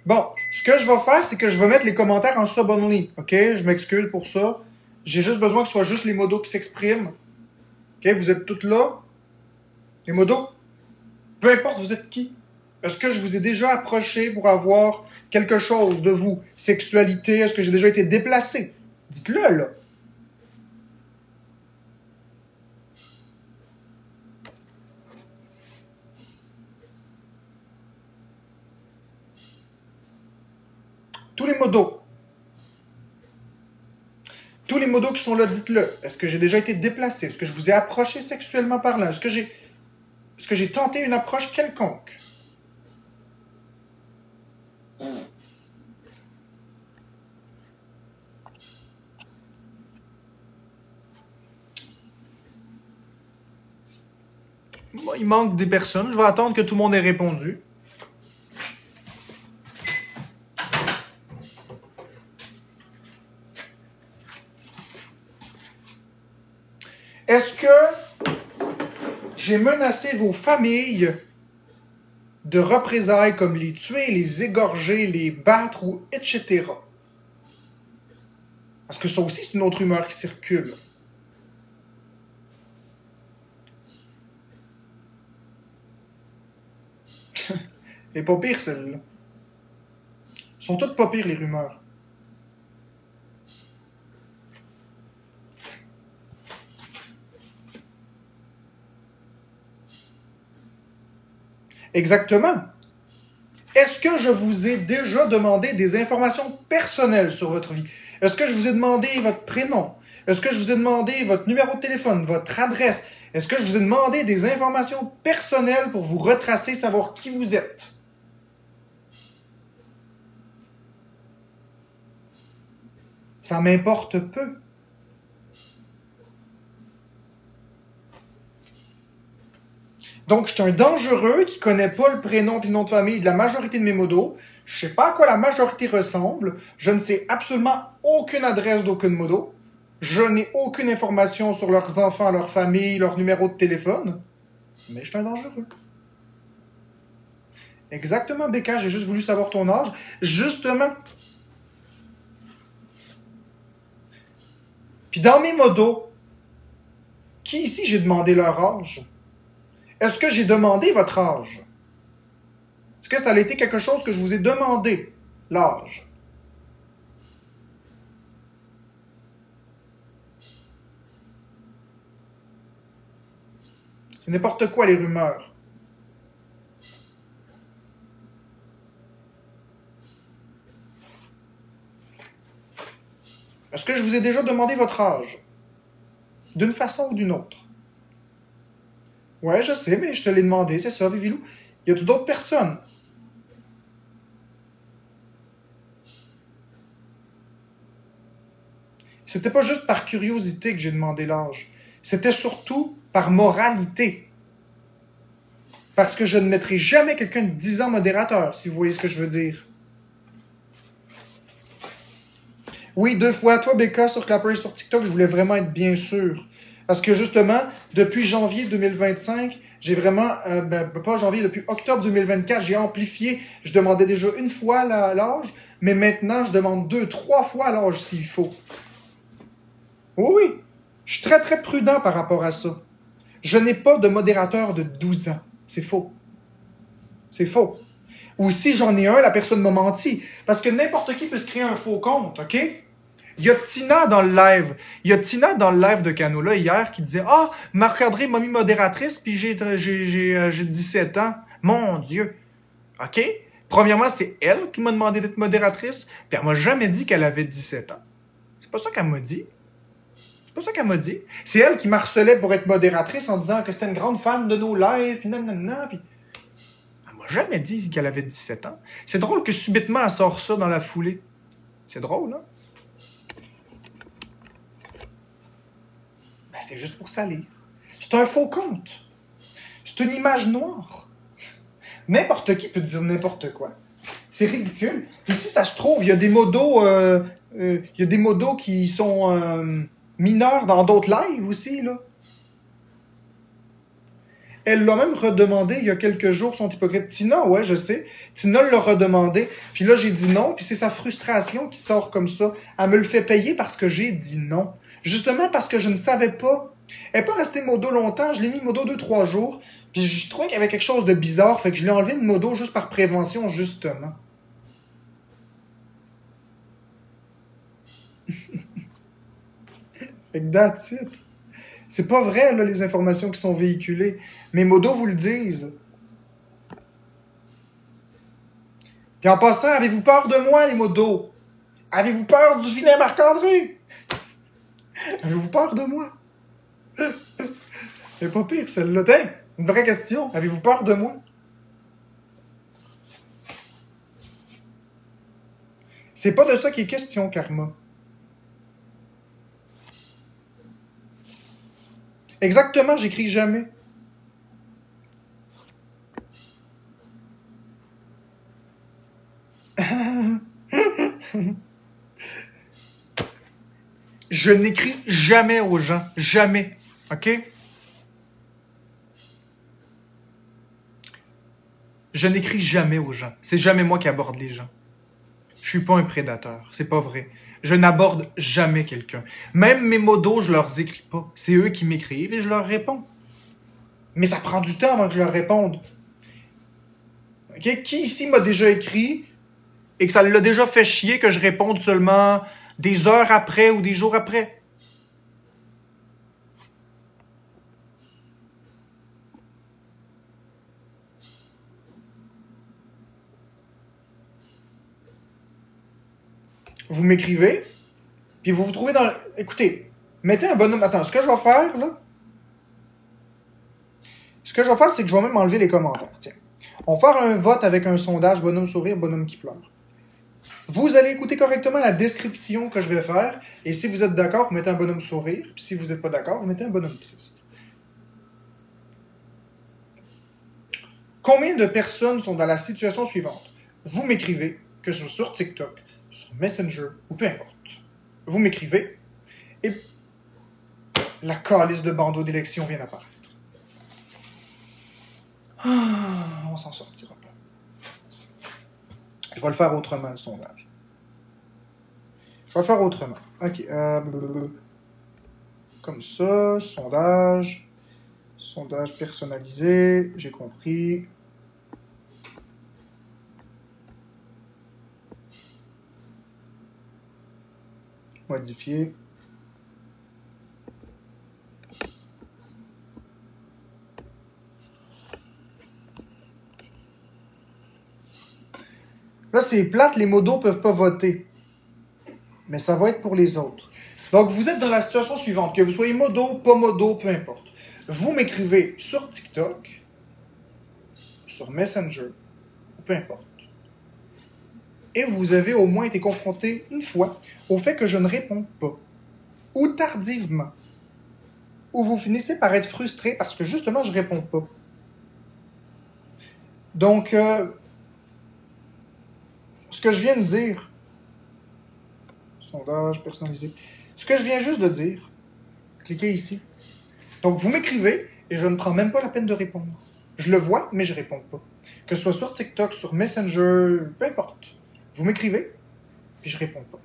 Bon, ce que je vais faire, c'est que je vais mettre les commentaires en sub-only. OK? Je m'excuse pour ça. J'ai juste besoin que ce soit juste les modos qui s'expriment. OK? Vous êtes toutes là. Les modos. Peu importe vous êtes qui. Est-ce que je vous ai déjà approché pour avoir quelque chose de vous? Sexualité? Est-ce que j'ai déjà été déplacé? Dites-le, là. Tous les modos. Tous les modos qui sont là, dites-le. Est-ce que j'ai déjà été déplacé? Est-ce que je vous ai approché sexuellement parlant? Est-ce que j'ai tenté une approche quelconque? Bon, il manque des personnes. Je vais attendre que tout le monde ait répondu. Est-ce que j'ai menacé vos familles de représailles comme les tuer, les égorger, les battre ou etc. Parce que ça aussi, c'est une autre rumeur qui circule. Et pas pire, celle-là. Sont toutes pas pires, les rumeurs. Exactement. Est-ce que je vous ai déjà demandé des informations personnelles sur votre vie? Est-ce que je vous ai demandé votre prénom? Est-ce que je vous ai demandé votre numéro de téléphone, votre adresse? Est-ce que je vous ai demandé des informations personnelles pour vous retracer, savoir qui vous êtes? Ça m'importe peu. Donc, je suis un dangereux qui connaît pas le prénom et le nom de famille de la majorité de mes modos. Je sais pas à quoi la majorité ressemble. Je ne sais absolument aucune adresse d'aucune modo. Je n'ai aucune information sur leurs enfants, leur famille, leur numéro de téléphone. Mais je suis un dangereux. Exactement, Becca, j'ai juste voulu savoir ton âge. Justement. Puis dans mes modos, qui ici j'ai demandé leur âge? Est-ce que j'ai demandé votre âge? Est-ce que ça a été quelque chose que je vous ai demandé, l'âge? C'est n'importe quoi, les rumeurs. Est-ce que je vous ai déjà demandé votre âge? D'une façon ou d'une autre? Ouais, je sais, mais je te l'ai demandé, c'est ça, Vivilou. Y a-tu d'autres personnes? C'était pas juste par curiosité que j'ai demandé l'âge. C'était surtout par moralité. Parce que je ne mettrai jamais quelqu'un de 10 ans modérateur, si vous voyez ce que je veux dire. Oui, 2 fois. Toi, Becca, sur Clapper et sur TikTok, je voulais vraiment être bien sûr. Parce que justement, depuis janvier 2025, j'ai vraiment, pas janvier, depuis octobre 2024, j'ai amplifié. Je demandais déjà une fois l'âge, mais maintenant, je demande 2, 3 fois l'âge s'il faut. Oui, oui. Je suis très, très prudent par rapport à ça. Je n'ai pas de modérateur de 12 ans. C'est faux. C'est faux. Ou si j'en ai un, la personne m'a menti. Parce que n'importe qui peut se créer un faux compte, OK? Il y a Tina dans le live. Il y a Tina dans le live de Canola hier qui disait « Ah, Marc-André m'a mis modératrice, puis j'ai 17 ans. » Mon Dieu! OK? Premièrement, c'est elle qui m'a demandé d'être modératrice, puis elle m'a jamais dit qu'elle avait 17 ans. C'est pas ça qu'elle m'a dit. C'est pas ça qu'elle m'a dit. C'est elle qui m'harcelait pour être modératrice en disant que c'était une grande fan de nos lives, puis nanana, puis... Elle m'a jamais dit qu'elle avait 17 ans. C'est drôle que subitement elle sort ça dans la foulée. C'est drôle, hein? Ben, c'est juste pour salir. C'est un faux compte. C'est une image noire. N'importe qui peut dire n'importe quoi. C'est ridicule. Puis si ça se trouve, il y a des modos, qui sont mineurs dans d'autres lives aussi, là. Elle l'a même redemandé il y a quelques jours, son hypocrite. Tina, ouais, je sais. Tina l'a redemandé. Puis là, j'ai dit non. Puis c'est sa frustration qui sort comme ça. Elle me le fait payer parce que j'ai dit non. Justement parce que je ne savais pas. Elle n'est pas restée modo longtemps. Je l'ai mis modo 2-3 jours. Puis je trouvais qu'il y avait quelque chose de bizarre. Fait que je l'ai enlevé de modo juste par prévention, justement. Fait que that's it. C'est pas vrai, là, les informations qui sont véhiculées. Mes modos vous le disent. Puis en passant, avez-vous peur de moi, les modos? Avez-vous peur du vilain Marc-André? Avez-vous peur de moi? C'est pas pire, celle-là. Tiens, une vraie question. Avez-vous peur de moi? C'est pas de ça qui est question, Karma. Exactement, j'écris jamais. Je n'écris jamais aux gens. Jamais. OK? Je n'écris jamais aux gens. C'est jamais moi qui aborde les gens. Je suis pas un prédateur. C'est pas vrai. Je n'aborde jamais quelqu'un. Même mes modos, je leur écris pas. C'est eux qui m'écrivent et je leur réponds. Mais ça prend du temps avant que je leur réponde. Okay? Qui ici m'a déjà écrit et que ça l'a déjà fait chier que je réponde seulement des heures après ou des jours après? Vous m'écrivez, puis vous vous trouvez dans... Écoutez, mettez un bonhomme... Attends, ce que je vais faire, là... Ce que je vais faire, c'est que je vais même enlever les commentaires. Tiens. On va faire un vote avec un sondage bonhomme sourire, bonhomme qui pleure. Vous allez écouter correctement la description que je vais faire, et si vous êtes d'accord, vous mettez un bonhomme sourire, puis si vous n'êtes pas d'accord, vous mettez un bonhomme triste. Combien de personnes sont dans la situation suivante? Vous m'écrivez, que ce soit sur TikTok, sur Messenger, ou peu importe. Vous m'écrivez, et la calice de bandeau d'élection vient d'apparaître. On s'en sortira pas. Je vais le faire autrement, le sondage. Je vais le faire autrement. Ok. Comme ça, sondage. Sondage personnalisé. J'ai compris. Modifier. Là, c'est plate, les modos ne peuvent pas voter. Mais ça va être pour les autres. Donc, vous êtes dans la situation suivante. Que vous soyez modo, pas modo, peu importe. Vous m'écrivez sur TikTok, sur Messenger, peu importe. Et vous avez au moins été confronté une fois au fait que je ne réponds pas. Ou tardivement. Ou vous finissez par être frustré parce que justement, je ne réponds pas. Donc, ce que je viens de dire, sondage personnalisé, ce que je viens juste de dire, cliquez ici. Donc, vous m'écrivez et je ne prends même pas la peine de répondre. Je le vois, mais je ne réponds pas. Que ce soit sur TikTok, sur Messenger, peu importe. Vous m'écrivez, puis je réponds pas.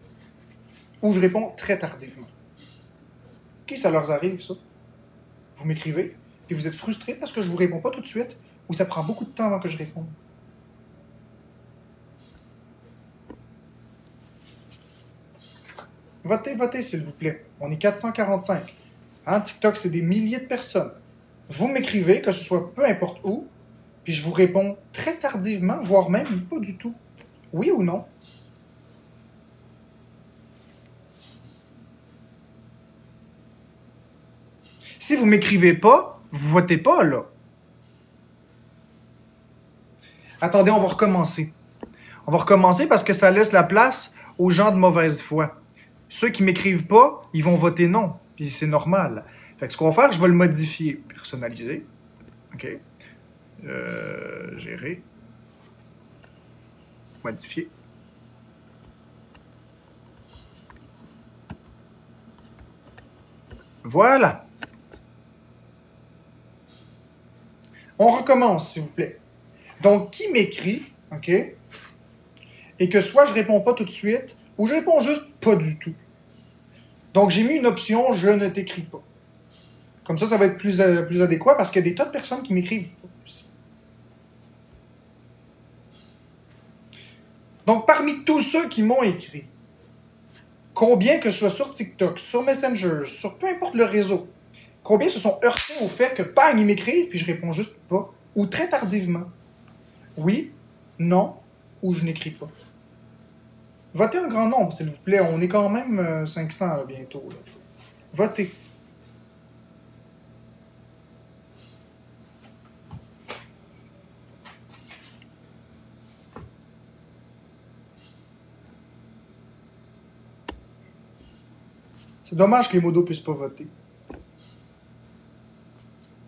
Ou je réponds très tardivement. Qui ça leur arrive, ça? Vous m'écrivez, puis vous êtes frustré parce que je vous réponds pas tout de suite, ou ça prend beaucoup de temps avant que je réponde. Votez, votez, s'il vous plaît. On est 445. Hein, TikTok, c'est des milliers de personnes. Vous m'écrivez, que ce soit peu importe où, puis je vous réponds très tardivement, voire même pas du tout. Oui ou non? Si vous m'écrivez pas, vous votez pas, là. Attendez, on va recommencer. On va recommencer parce que ça laisse la place aux gens de mauvaise foi. Ceux qui m'écrivent pas, ils vont voter non. Puis c'est normal. Fait que ce qu'on va faire, je vais le modifier. Personnaliser. OK. Gérer. Modifier. Voilà. On recommence, s'il vous plaît. Donc, qui m'écrit, OK, et que soit je réponds pas tout de suite, ou je réponds juste pas du tout. Donc, j'ai mis une option « Je ne t'écris pas ». Comme ça va être plus adéquat parce qu'il y a des tas de personnes qui m'écrivent aussi. Donc, parmi tous ceux qui m'ont écrit, combien que ce soit sur TikTok, sur Messenger, sur peu importe le réseau, combien se sont heurtés au fait que, bang, ils m'écrivent, puis je réponds juste pas, ou très tardivement. Oui, non, ou je n'écris pas. Votez en grand nombre, s'il vous plaît. On est quand même 500 là, bientôt. Là. Votez. C'est dommage que les modos ne puissent pas voter.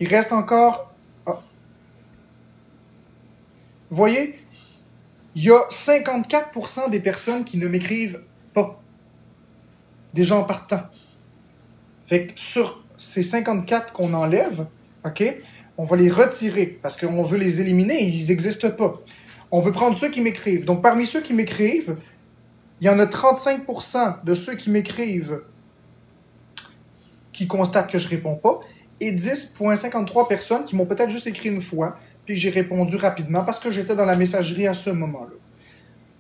Il reste encore... Ah. Vous voyez, il y a 54% des personnes qui ne m'écrivent pas. Des gens partants. Fait que sur ces 54 qu'on enlève, OK, on va les retirer parce qu'on veut les éliminer, ils n'existent pas. On veut prendre ceux qui m'écrivent. Donc, parmi ceux qui m'écrivent, il y en a 35% de ceux qui m'écrivent qui constatent que je ne réponds pas et 10,53 personnes qui m'ont peut-être juste écrit une fois puis j'ai répondu rapidement parce que j'étais dans la messagerie à ce moment-là.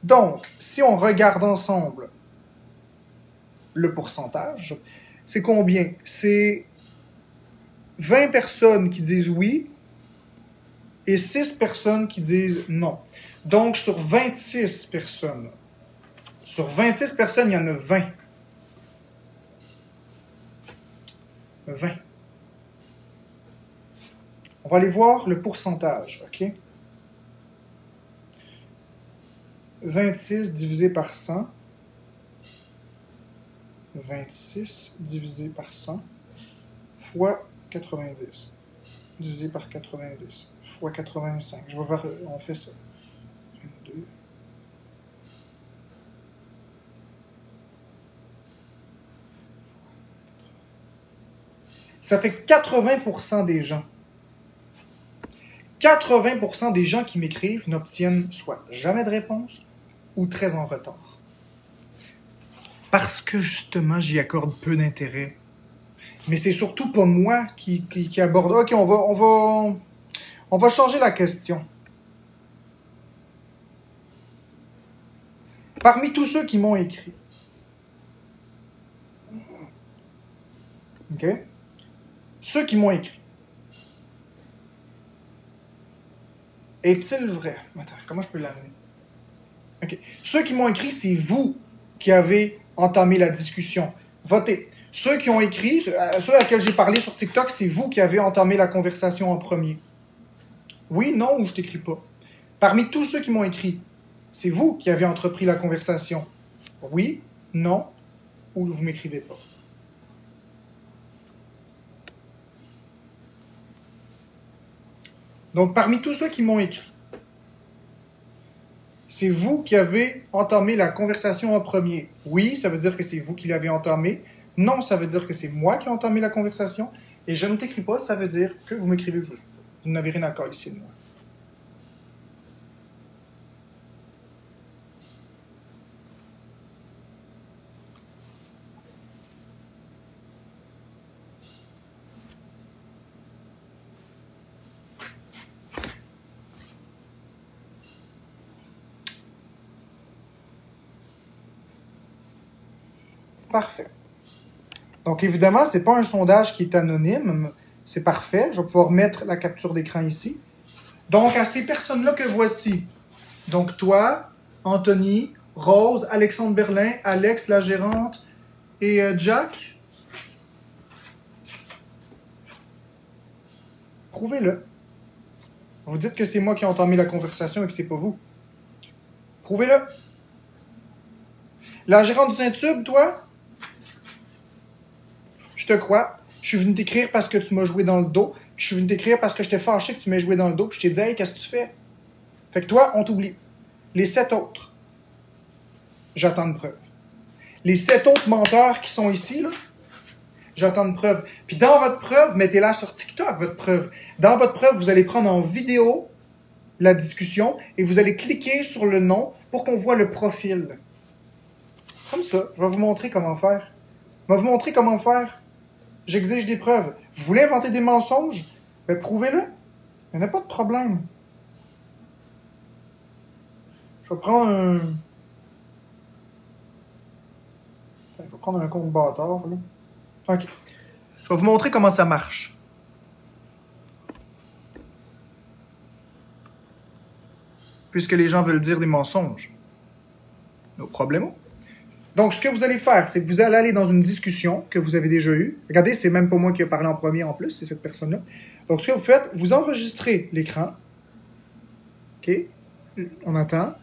Donc, si on regarde ensemble le pourcentage, c'est combien? C'est 20 personnes qui disent oui et 6 personnes qui disent non. Donc, sur 26 personnes, il y en a 20. 20. On va aller voir le pourcentage, OK? 26 divisé par 100. 26 divisé par 100 fois 90. Divisé par 90 fois 85. Je vais voir, on fait ça. 22. Ça fait 80% des gens. 80% des gens qui m'écrivent n'obtiennent soit jamais de réponse ou très en retard. Parce que justement, j'y accorde peu d'intérêt. Mais c'est surtout pas moi qui aborde. Ok, on va changer la question. Parmi tous ceux qui m'ont écrit, ok, ceux qui m'ont écrit, est-il vrai? Attends, comment je peux l'amener? Ok, ceux qui m'ont écrit, c'est vous qui avez entamé la discussion. Votez. Ceux qui ont écrit, ceux à qui j'ai parlé sur TikTok, c'est vous qui avez entamé la conversation en premier. Oui, non, ou je t'écris pas. Parmi tous ceux qui m'ont écrit, c'est vous qui avez entrepris la conversation. Oui, non, ou vous m'écrivez pas. Donc, parmi tous ceux qui m'ont écrit, c'est vous qui avez entamé la conversation en premier. Oui, ça veut dire que c'est vous qui l'avez entamée. Non, ça veut dire que c'est moi qui ai entamé la conversation. Et je ne t'écris pas, ça veut dire que vous m'écrivez juste. Vous n'avez rien à coller ici de moi. Parfait. Donc, évidemment, ce n'est pas un sondage qui est anonyme. C'est parfait. Je vais pouvoir mettre la capture d'écran ici. Donc, à ces personnes-là que voici, donc toi, Anthony, Rose, Alexandre Berlin, Alex, la gérante, et Jack, prouvez-le. Vous dites que c'est moi qui ai entamé la conversation et que c'est pas vous. Prouvez-le. La gérante du Saint-Tube, toi, je te crois. Je suis venu t'écrire parce que tu m'as joué dans le dos. Je suis venu t'écrire parce que j'étais fâché que tu m'aies joué dans le dos. Puis je t'ai dit, hey, qu'est-ce que tu fais? Fait que toi, on t'oublie. Les 7 autres, j'attends une preuve. Les 7 autres menteurs qui sont ici, là, j'attends une preuve. Puis dans votre preuve, mettez-la sur TikTok, votre preuve. Dans votre preuve, vous allez prendre en vidéo la discussion et vous allez cliquer sur le nom pour qu'on voit le profil. Comme ça, je vais vous montrer comment faire. Je vais vous montrer comment faire. J'exige des preuves. Vous voulez inventer des mensonges? Ben, prouvez-le. Il n'y en a pas de problème. Je vais prendre un... Je vais prendre un compte bâtard, là. OK. Je vais vous montrer comment ça marche. Puisque les gens veulent dire des mensonges. No problème. Donc, ce que vous allez faire, c'est que vous allez aller dans une discussion que vous avez déjà eue. Regardez, c'est même pas moi qui ai parlé en premier en plus, c'est cette personne-là. Donc, ce que vous faites, vous enregistrez l'écran. OK? On attend.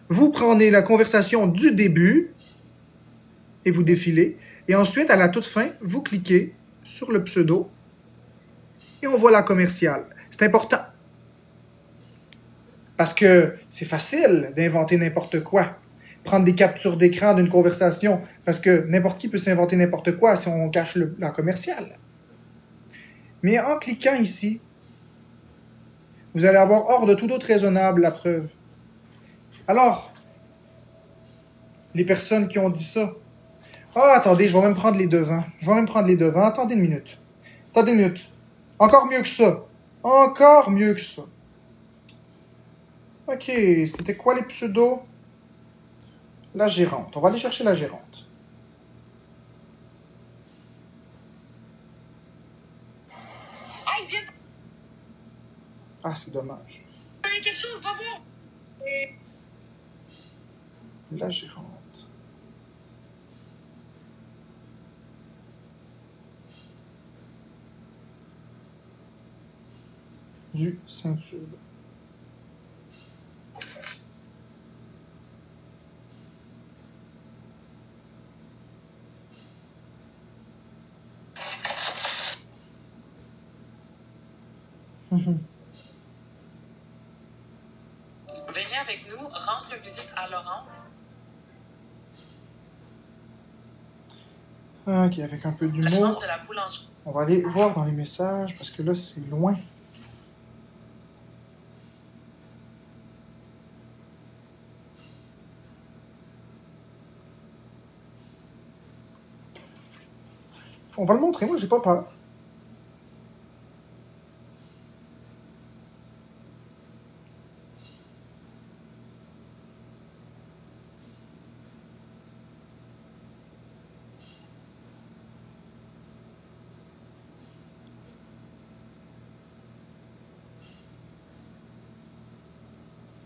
Vous prenez la conversation du début et vous défilez. Et ensuite, à la toute fin, vous cliquez sur le pseudo et on voit la commerciale. C'est important. Parce que c'est facile d'inventer n'importe quoi. Prendre des captures d'écran d'une conversation, parce que n'importe qui peut s'inventer n'importe quoi si on cache la commerciale. Mais en cliquant ici, vous allez avoir hors de tout doute raisonnable la preuve. Alors, les personnes qui ont dit ça, ah, attendez, je vais même prendre les devants. Attendez une minute. Encore mieux que ça. OK, c'était quoi les pseudos? La gérante. On va aller chercher la gérante. Ah, c'est dommage. La gérante. Du Saint-Tube. Venez avec nous, rendre visite à Laurence. OK, avec un peu d'humour. De la boulangerie. On va aller voir dans les messages, parce que là, c'est loin. On va le montrer, moi, j'ai pas peur.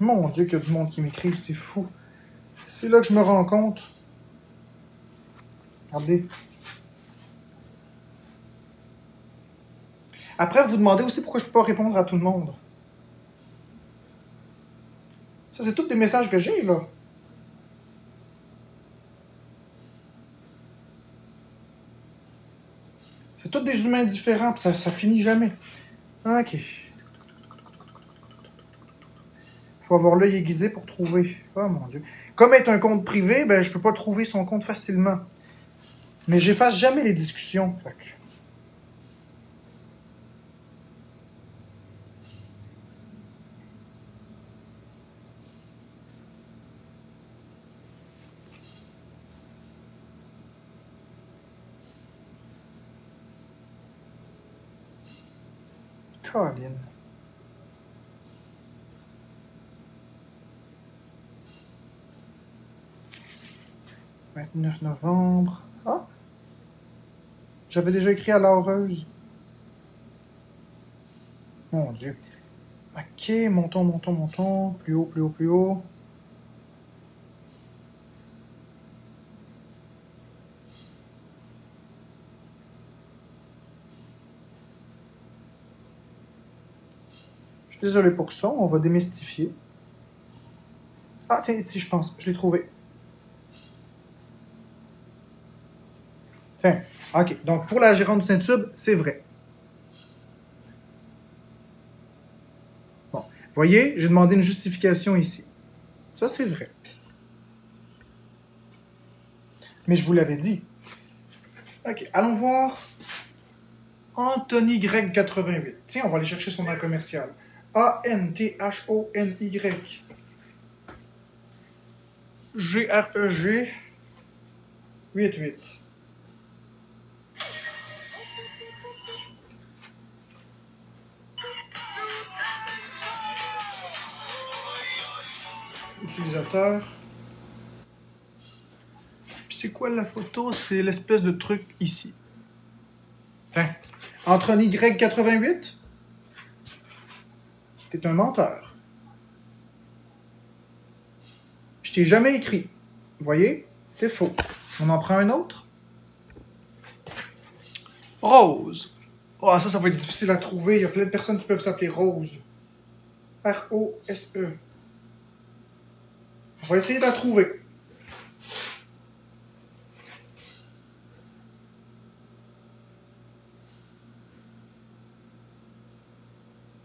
Mon Dieu, qu'il y a du monde qui m'écrive, c'est fou. C'est là que je me rends compte. Regardez. Après, vous vous demandez aussi pourquoi je ne peux pas répondre à tout le monde. Ça, c'est tous des messages que j'ai, là. C'est tous des humains différents, puis ça finit jamais. OK. Faut avoir l'œil aiguisé pour trouver. Oh mon Dieu. Comme être un compte privé, ben je peux pas trouver son compte facilement. Mais j'efface jamais les discussions. Fait que... Colin. « 29 novembre. » Ah! J'avais déjà écrit à la heureuse. Mon Dieu. OK, montons. Plus haut. Je suis désolé pour ça, on va démystifier. Ah, tiens, ici, je pense. Je l'ai trouvé. Tiens, OK. Donc, pour la gérante du Saint-Tube, c'est vrai. Bon. Vous voyez, j'ai demandé une justification ici. Ça, c'est vrai. Mais je vous l'avais dit. Ok, allons voir Anthony Greg 88. Tiens, on va aller chercher son nom commercial. A-N-T-H-O-N-Y. G-R-E-G 88. Utilisateur. Puis c'est quoi la photo? C'est l'espèce de truc ici. Hein? Anthony Greg 88? T'es un menteur. Je t'ai jamais écrit. Vous voyez? C'est faux. On en prend un autre? Rose. Oh, ça va être difficile à trouver. Il y a plein de personnes qui peuvent s'appeler Rose. R-O-S-E. On va essayer de la trouver.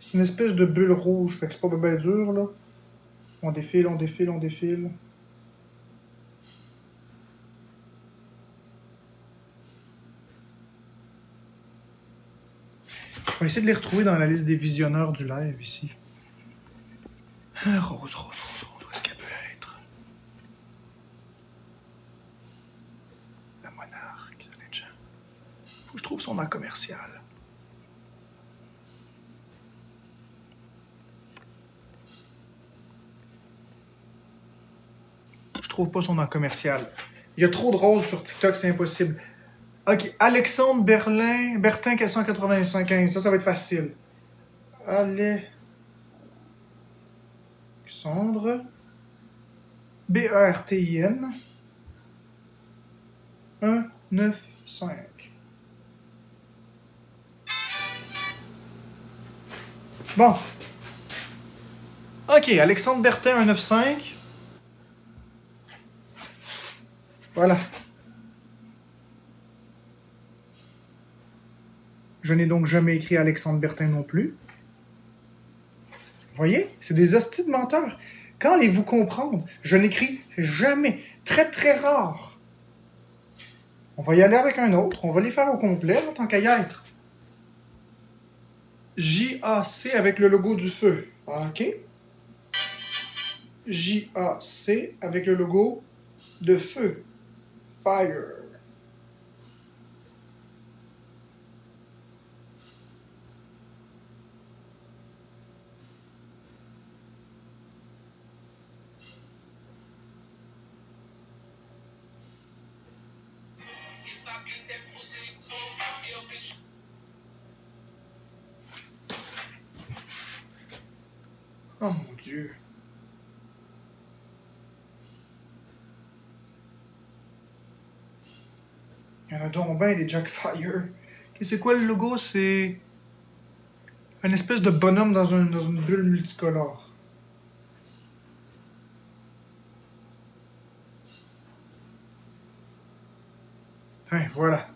C'est une espèce de bulle rouge. Fait que c'est pas bien dur, là. On défile, on défile, on défile. On va essayer de les retrouver dans la liste des visionneurs du live, ici. Ah, Rose, Rose, Rose, Rose, où est-ce qu'elle peut être? La monarque, ça va être gens. Faut que je trouve son nom commercial. Je trouve pas son nom commercial. Il y a trop de roses sur TikTok, c'est impossible. Ok, Alexandre Bertin 485. Ça va être facile. Alexandre B-E-R-T-I-N 195. Bon. Ok, Alexandre Bertin 195. Voilà. Je n'ai donc jamais écrit Alexandre Bertin non plus. Vous voyez? C'est des hosties de menteurs. Quand allez-vous comprendre? Je n'écris jamais. Très, très rare. On va y aller avec un autre. On va les faire au complet, en tant qu'à y être. J-A-C avec le logo du feu. OK. J-A-C avec le logo de feu. Fire. Oh mon Dieu. Il y en a donc bien des Jackfire. C'est quoi le logo? C'est un espèce de bonhomme dans une bulle multicolore. Hein, voilà.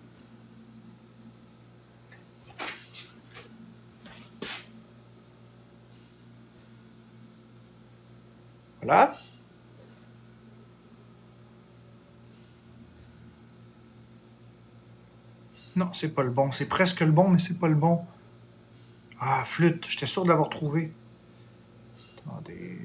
Voilà. Non, c'est pas le bon. C'est presque le bon, mais c'est pas le bon. Ah, flûte. J'étais sûr de l'avoir trouvé. Attendez.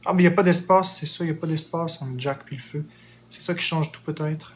Ah, mais il n'y a pas d'espace, c'est ça. Il n'y a pas d'espace entre Jack puis le feu. C'est ça qui change tout, peut-être.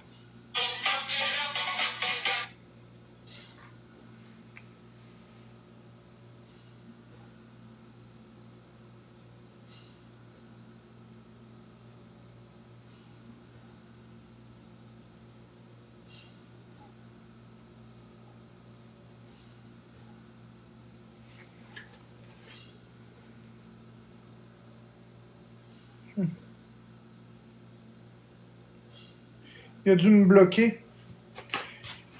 Il a dû me bloquer.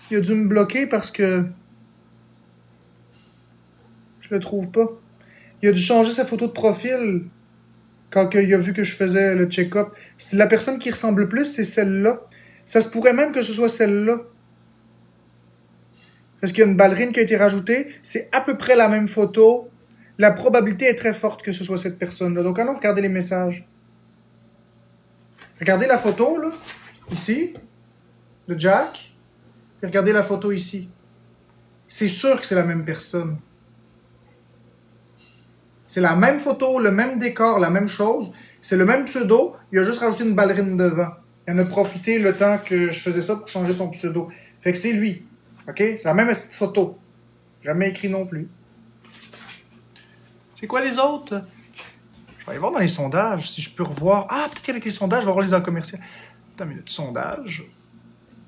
Il a dû me bloquer parce que je le trouve pas. Il a dû changer sa photo de profil quand il a vu que je faisais le check-up. La personne qui ressemble le plus, c'est celle-là. Ça se pourrait même que ce soit celle-là. Parce qu'il y a une ballerine qui a été rajoutée. C'est à peu près la même photo. la probabilité est très forte que ce soit cette personne-là. Donc allons regarder les messages. Regardez la photo, là, ici, de Jack, et regardez la photo ici. C'est sûr que c'est la même personne. C'est la même photo, le même décor, la même chose. C'est le même pseudo, il a juste rajouté une ballerine devant. Il en a profité le temps que je faisais ça pour changer son pseudo. Fait que c'est lui. OK? C'est la même petite photo. Jamais écrit non plus. C'est quoi les autres? Je vais aller voir dans les sondages si je peux revoir. Ah, peut-être qu'avec les sondages, je vais voir les en commercial. Attends une minute. Sondage.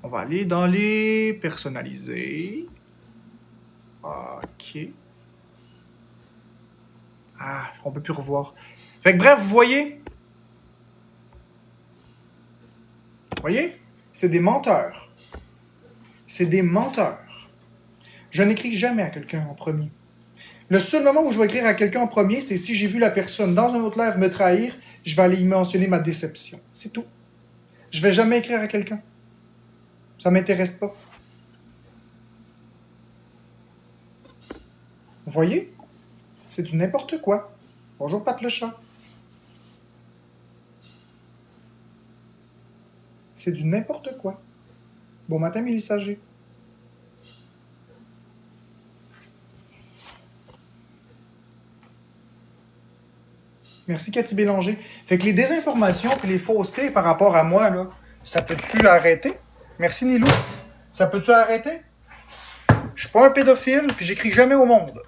On va aller dans les personnalisés. OK. Ah, on peut plus revoir. Fait que bref, vous voyez? Vous voyez? C'est des menteurs. C'est des menteurs. Je n'écris jamais à quelqu'un en premier. Le seul moment où je vais écrire à quelqu'un en premier, c'est si j'ai vu la personne dans un autre live me trahir, je vais aller y mentionner ma déception. C'est tout. Je vais jamais écrire à quelqu'un. Ça m'intéresse pas. Vous voyez? C'est du n'importe quoi. Bonjour, Pat le chat. C'est du n'importe quoi. Bon matin, Mélissa G. Merci, Cathy Bélanger. Fait que les désinformations et les faussetés par rapport à moi, là, ça peut-tu arrêter? Merci, Nilou. Ça peut-tu arrêter? Je suis pas un pédophile, puis j'écris jamais au monde.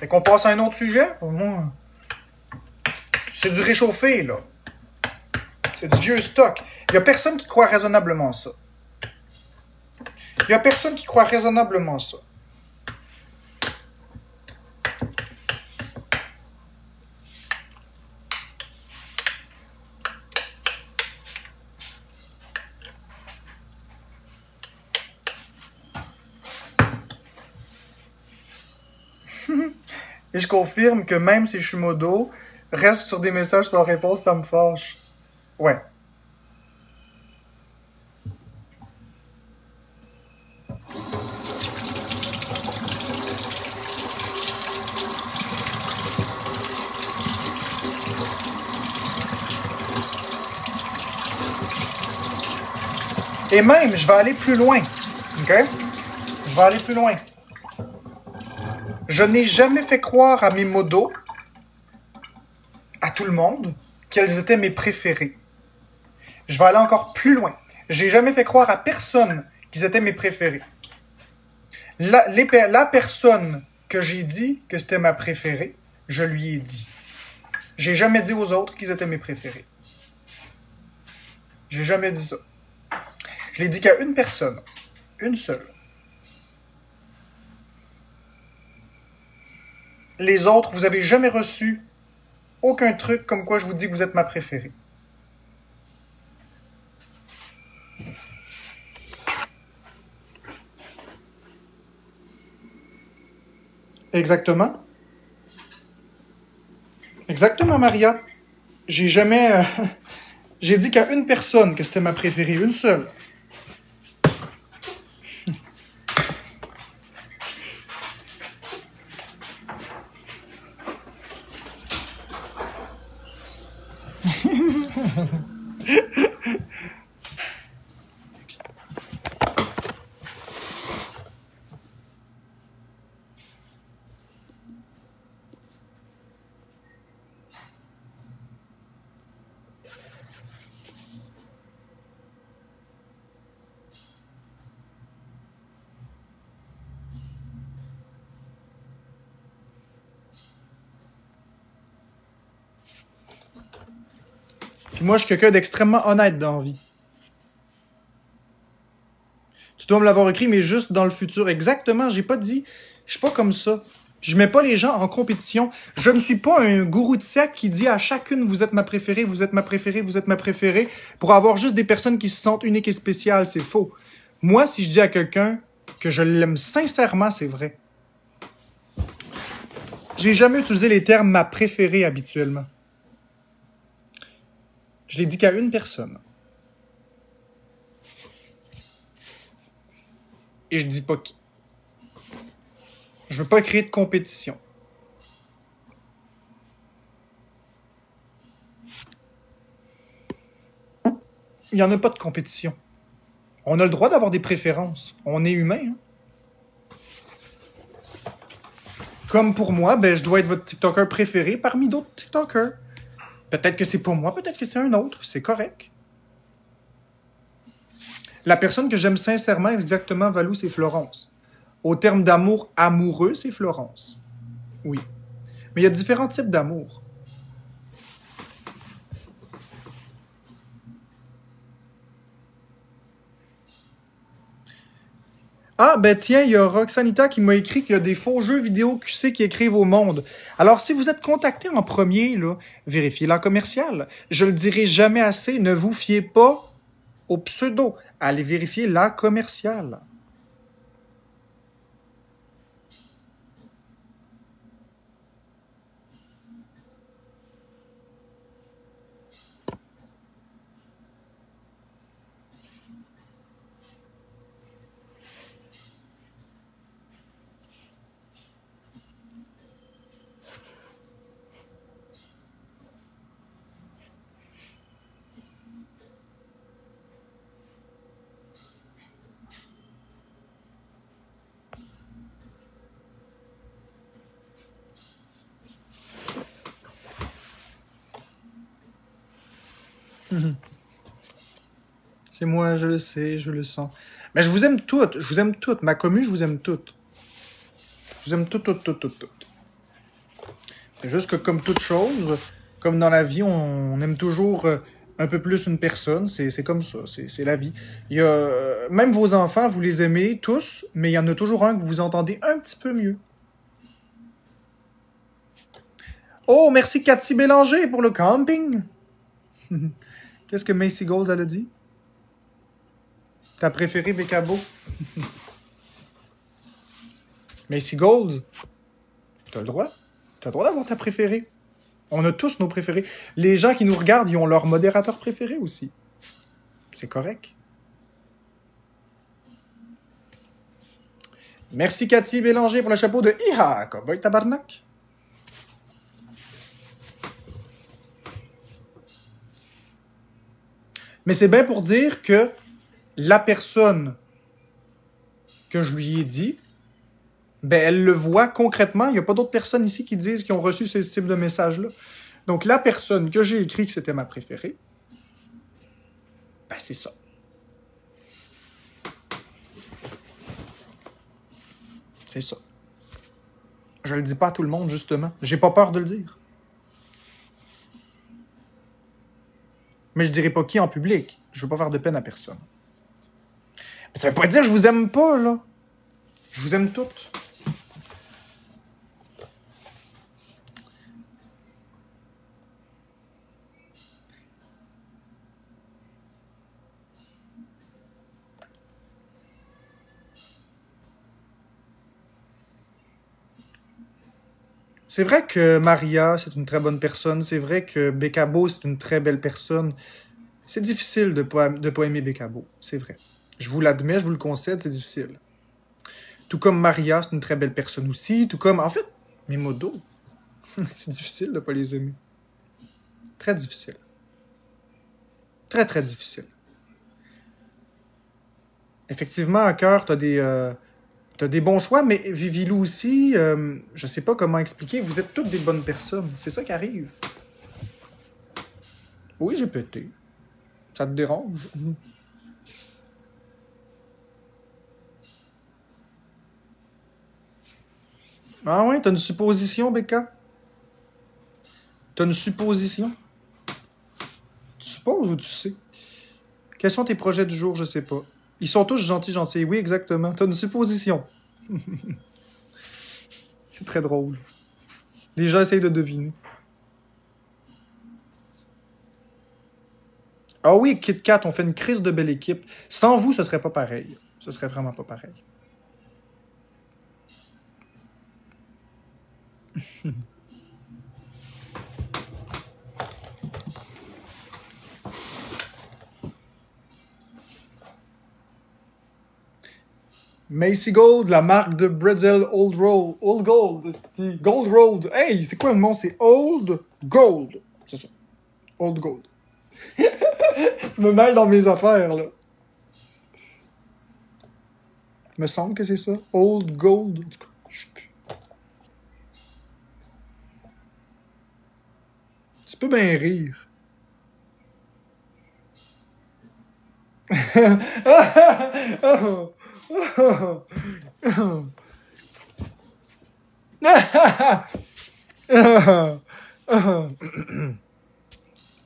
Fait qu'on passe à un autre sujet? Au moins. C'est du réchauffé, là. C'est du vieux stock. Il y a personne qui croit raisonnablement ça. Il y a personne qui croit raisonnablement ça. Et je confirme que même si je suis modo, reste sur des messages sans réponse, ça me fâche. Ouais. Et même, je vais aller plus loin. OK? Je vais aller plus loin. Je n'ai jamais fait croire à mes modos, à tout le monde, qu'elles étaient mes préférées. Je vais aller encore plus loin. J'ai jamais fait croire à personne qu'ils étaient mes préférés. La personne que j'ai dit que c'était ma préférée, je lui ai dit. J'ai jamais dit aux autres qu'ils étaient mes préférés. J'ai jamais dit ça. Je l'ai dit qu'à une personne. Une seule. Les autres, vous avez jamais reçu aucun truc comme quoi je vous dis que vous êtes ma préférée. Exactement. Exactement, Maria. J'ai jamais... j'ai dit qu'à une personne que c'était ma préférée. Une seule. Puis moi, je suis quelqu'un d'extrêmement honnête dans la vie. Tu dois me l'avoir écrit, mais juste dans le futur. Exactement, j'ai pas dit... Je suis pas comme ça. Je mets pas les gens en compétition. Je ne suis pas un gourou de siècle qui dit à chacune « Vous êtes ma préférée, vous êtes ma préférée, vous êtes ma préférée » pour avoir juste des personnes qui se sentent uniques et spéciales. C'est faux. Moi, si je dis à quelqu'un que je l'aime sincèrement, c'est vrai. J'ai jamais utilisé les termes « ma préférée » habituellement. Je l'ai dit qu'à une personne. Et je dis pas qui. Je veux pas créer de compétition. Il n'y en a pas de compétition. On a le droit d'avoir des préférences. On est humain. Hein? Comme pour moi, ben, je dois être votre TikToker préféré parmi d'autres TikTokers. Peut-être que c'est pour moi, peut-être que c'est un autre. C'est correct. La personne que j'aime sincèrement, exactement, Valou, c'est Florence. Au terme d'amour amoureux, c'est Florence. Oui. Mais il y a différents types d'amour. Ah, ben tiens, il y a Roxanita qui m'a écrit qu'il y a des faux jeux vidéo QC qui écrivent au monde. Alors, si vous êtes contacté en premier, là, vérifiez la commerciale. Je le dirai jamais assez, ne vous fiez pas au pseudo. Allez vérifier la commerciale. C'est moi, je le sais, je le sens. Mais je vous aime toutes, je vous aime toutes. Ma commu, je vous aime toutes. Je vous aime toutes, toutes, toutes, toutes, toutes. C'est juste que comme toute chose, comme dans la vie, on aime toujours un peu plus une personne. C'est comme ça, c'est la vie. Il y a, même vos enfants, vous les aimez tous, mais il y en a toujours un que vous entendez un petit peu mieux. Oh, merci Cathy Bélanger pour le camping. Qu'est-ce que Macy Gold elle a dit? Ta préférée, Bécabo? Macy Gold, t'as le droit. T'as le droit d'avoir ta préférée. On a tous nos préférés. Les gens qui nous regardent, ils ont leur modérateur préféré aussi. C'est correct. Merci Cathy Bélanger pour le chapeau de Iha, Cowboy Tabarnak. Mais c'est bien pour dire que la personne que je lui ai dit, ben elle le voit concrètement. Il n'y a pas d'autres personnes ici qui disent qu'ils ont reçu ce type de message-là. Donc la personne que j'ai écrit que c'était ma préférée, ben c'est ça. C'est ça. Je le dis pas à tout le monde, justement. J'ai pas peur de le dire. Mais je dirai pas qui en public. Je veux pas faire de peine à personne. Mais ça veut pas dire que je vous aime pas, là. Je vous aime toutes. C'est vrai que Maria, c'est une très bonne personne. C'est vrai que Bécabo, c'est une très belle personne. C'est difficile de pas aimer Bécabo. C'est vrai. Je vous l'admets, je vous le concède, c'est difficile. Tout comme Maria, c'est une très belle personne aussi. Tout comme, en fait, mes modos. C'est difficile de pas les aimer. Très difficile. Très, très difficile. Effectivement, à cœur, t'as des bons choix, mais Vivilou aussi, je sais pas comment expliquer, vous êtes toutes des bonnes personnes. C'est ça qui arrive. Oui, j'ai pété. Ça te dérange? Ah ouais, t'as une supposition, Becca? T'as une supposition? Tu supposes ou tu sais? Quels sont tes projets du jour? Je sais pas. Ils sont tous gentils. Oui, exactement. T'as une supposition. C'est très drôle. Les gens essayent de deviner. Ah oui, Kit Kat, on fait une crise de belle équipe. Sans vous, ce serait pas pareil. Ce serait vraiment pas pareil. Macy Gold, la marque de Bretzel Old Road. Old Gold, c'est Gold Road. Hey, c'est quoi le nom? C'est Old Gold. C'est ça. Old Gold. Je me mêle dans mes affaires, là. Il me semble que c'est ça. Old Gold. Je sais plus. Tu peux bien rire.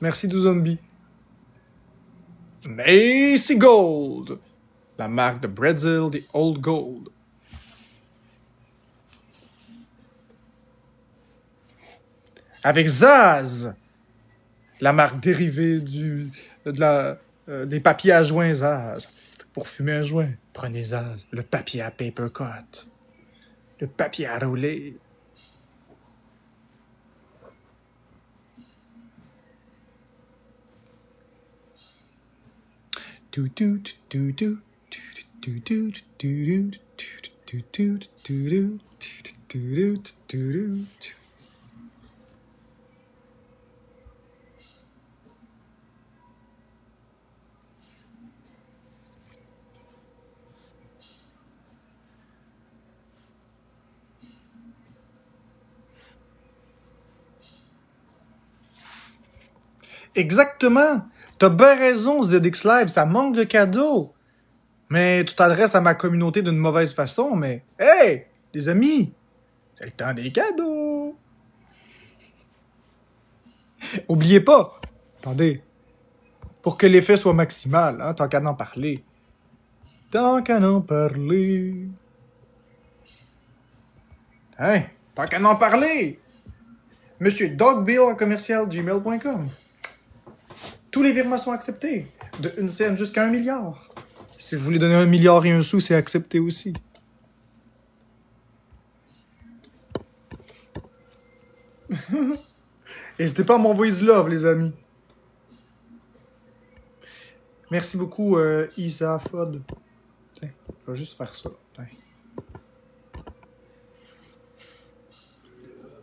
Merci du zombie. Macy Gold, la marque de Bretzel des Old Gold. Avec Zaz, la marque dérivée des papiers à joint Zaz. Pour fumer un joint, prenez Zaz, le papier à paper cut, le papier à rouler. Exactement! T'as bien raison, ZX Live, ça manque de cadeaux. Mais tu t'adresses à ma communauté d'une mauvaise façon, mais... Hey! Les amis! C'est le temps des cadeaux! Oubliez pas! Attendez. Pour que l'effet soit maximal, hein, tant qu'à en parler. Tant qu'à en parler... Hein? Tant qu'à en parler! Monsieur dogbill@gmail.com. Tous les virements sont acceptés. De 1 cent jusqu'à 1 milliard. Si vous voulez donner 1 milliard et 1 sou, c'est accepté aussi. N'hésitez pas à m'envoyer du love, les amis. Merci beaucoup, Isa Fod. Tiens, je vais juste faire ça. Tiens.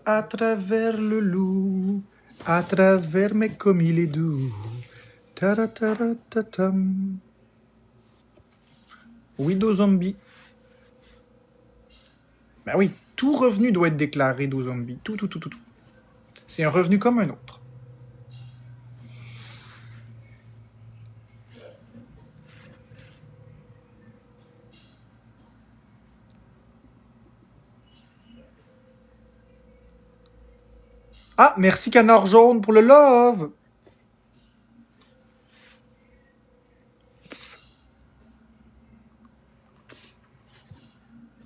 À travers le loup, à travers mes comme il est doux. Ta-da-ta-da-ta-tam. Widow Zombie. Ben oui, tout revenu doit être déclaré do Zombie. Tout. C'est un revenu comme un autre. Ah, merci Canard Jaune pour le love.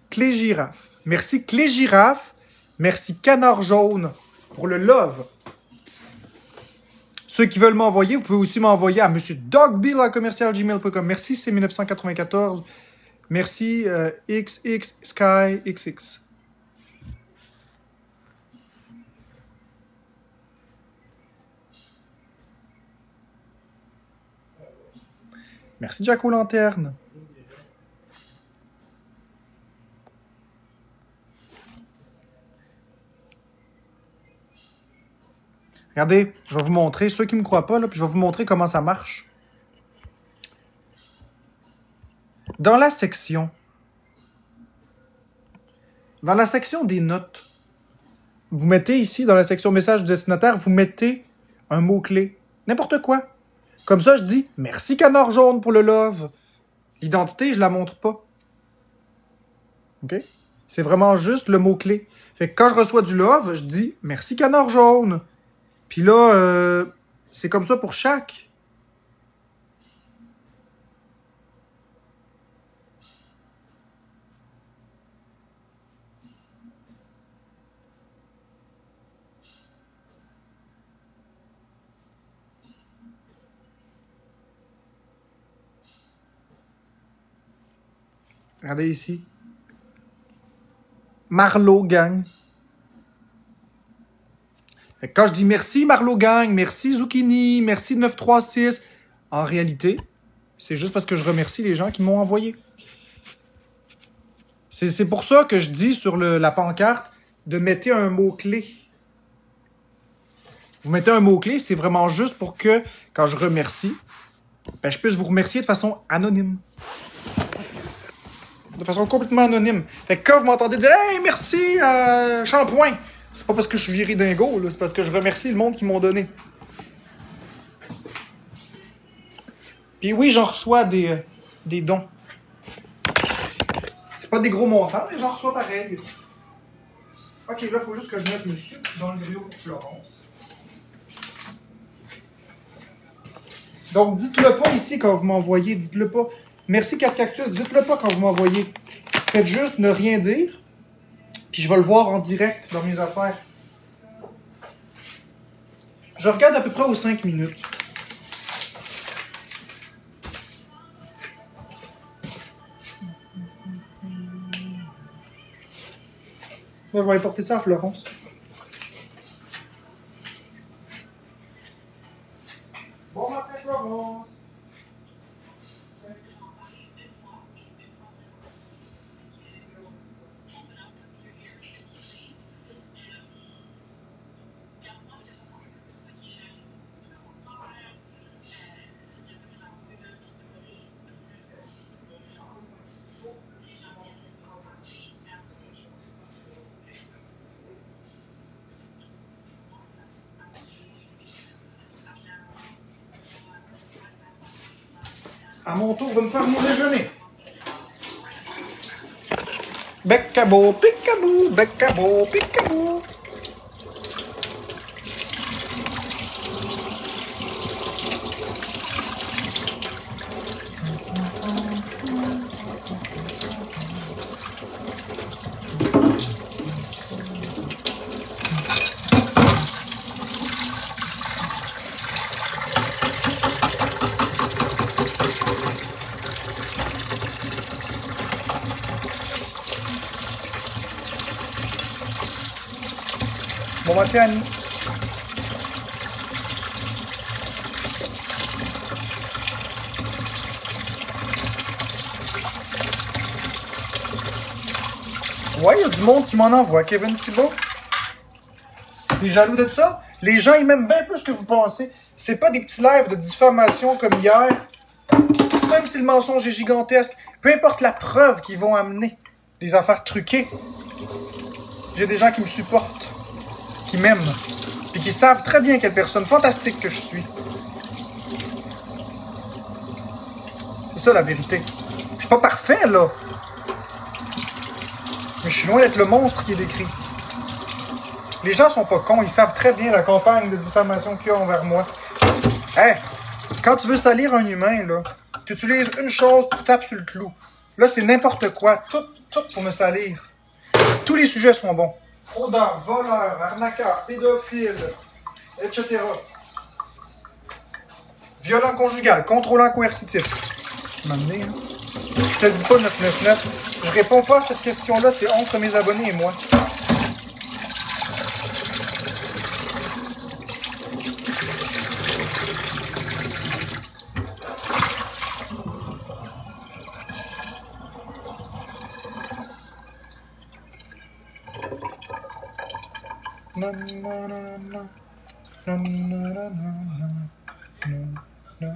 Clé Girafe. Merci Clé Girafe. Merci Canard Jaune pour le love. Ceux qui veulent m'envoyer, vous pouvez aussi m'envoyer à monsieurdogbill@gmail.com. Merci C1994. Merci XX Sky XX. Merci Jaco Lanterne. Regardez, je vais vous montrer, ceux qui ne me croient pas, là, puis je vais vous montrer comment ça marche. Dans la section des notes, vous mettez ici, dans la section message du destinataire, vous mettez un mot-clé. N'importe quoi. Comme ça, je dis « Merci Canard Jaune pour le love ». L'identité, je la montre pas. OK? C'est vraiment juste le mot-clé. Fait que quand je reçois du love, je dis « Merci Canard Jaune ». Puis là, c'est comme ça pour chaque. Regardez ici. Marlowe Gang. Fait que quand je dis merci Marlowe Gang, merci Zucchini, merci 936, en réalité, c'est juste parce que je remercie les gens qui m'ont envoyé. C'est pour ça que je dis sur la pancarte de mettre un mot-clé. Vous mettez un mot-clé, c'est vraiment juste pour que, quand je remercie, ben, je puisse vous remercier de façon anonyme. De façon complètement anonyme. Fait que quand vous m'entendez dire « Hey, merci, shampoing », c'est pas parce que je suis viré dingo, c'est parce que je remercie le monde qui m'ont donné. Puis oui, j'en reçois des dons. C'est pas des gros montants, mais j'en reçois pareil. Ok, là, il faut juste que je mette le sucre dans le grillot pour Florence. Donc, dites-le pas ici quand vous m'envoyez. Dites-le pas. Merci 4 Cactus. Dites-le pas quand vous m'envoyez. Faites juste ne rien dire. Puis je vais le voir en direct dans mes affaires. Je regarde à peu près aux 5 minutes. Moi, je vais aller porter ça à Florence. Bon matin, Florence. À mon tour de me faire mon déjeuner. Bec-cabot, pic-cabou, bec-cabot, pic-cabou. Bon matin, Annie. Ouais, il y a du monde qui m'en envoie. Kevin Thibault. T'es jaloux de ça? Les gens, ils m'aiment bien plus que vous pensez. C'est pas des petits lives de diffamation comme hier. Même si le mensonge est gigantesque, peu importe la preuve qu'ils vont amener, des affaires truquées, j'ai des gens qui me supportent, qui m'aiment, et qui savent très bien quelle personne fantastique que je suis. C'est ça la vérité. Je suis pas parfait, là. Mais je suis loin d'être le monstre qui est décrit. Les gens sont pas cons, ils savent très bien la campagne de diffamation qu'il y a envers moi. Hey, quand tu veux salir un humain, là, tu utilises une chose, tu tapes sur le clou. Là, c'est n'importe quoi, tout pour me salir. Tous les sujets sont bons. Fraudeur, voleur, arnaqueur, pédophile, etc. Violent conjugal, contrôlant coercitif. M'amener, hein? Je te le dis pas 999. Je réponds pas à cette question-là, c'est entre mes abonnés et moi. Na, na, na, na. Na, na, na, na, na, na.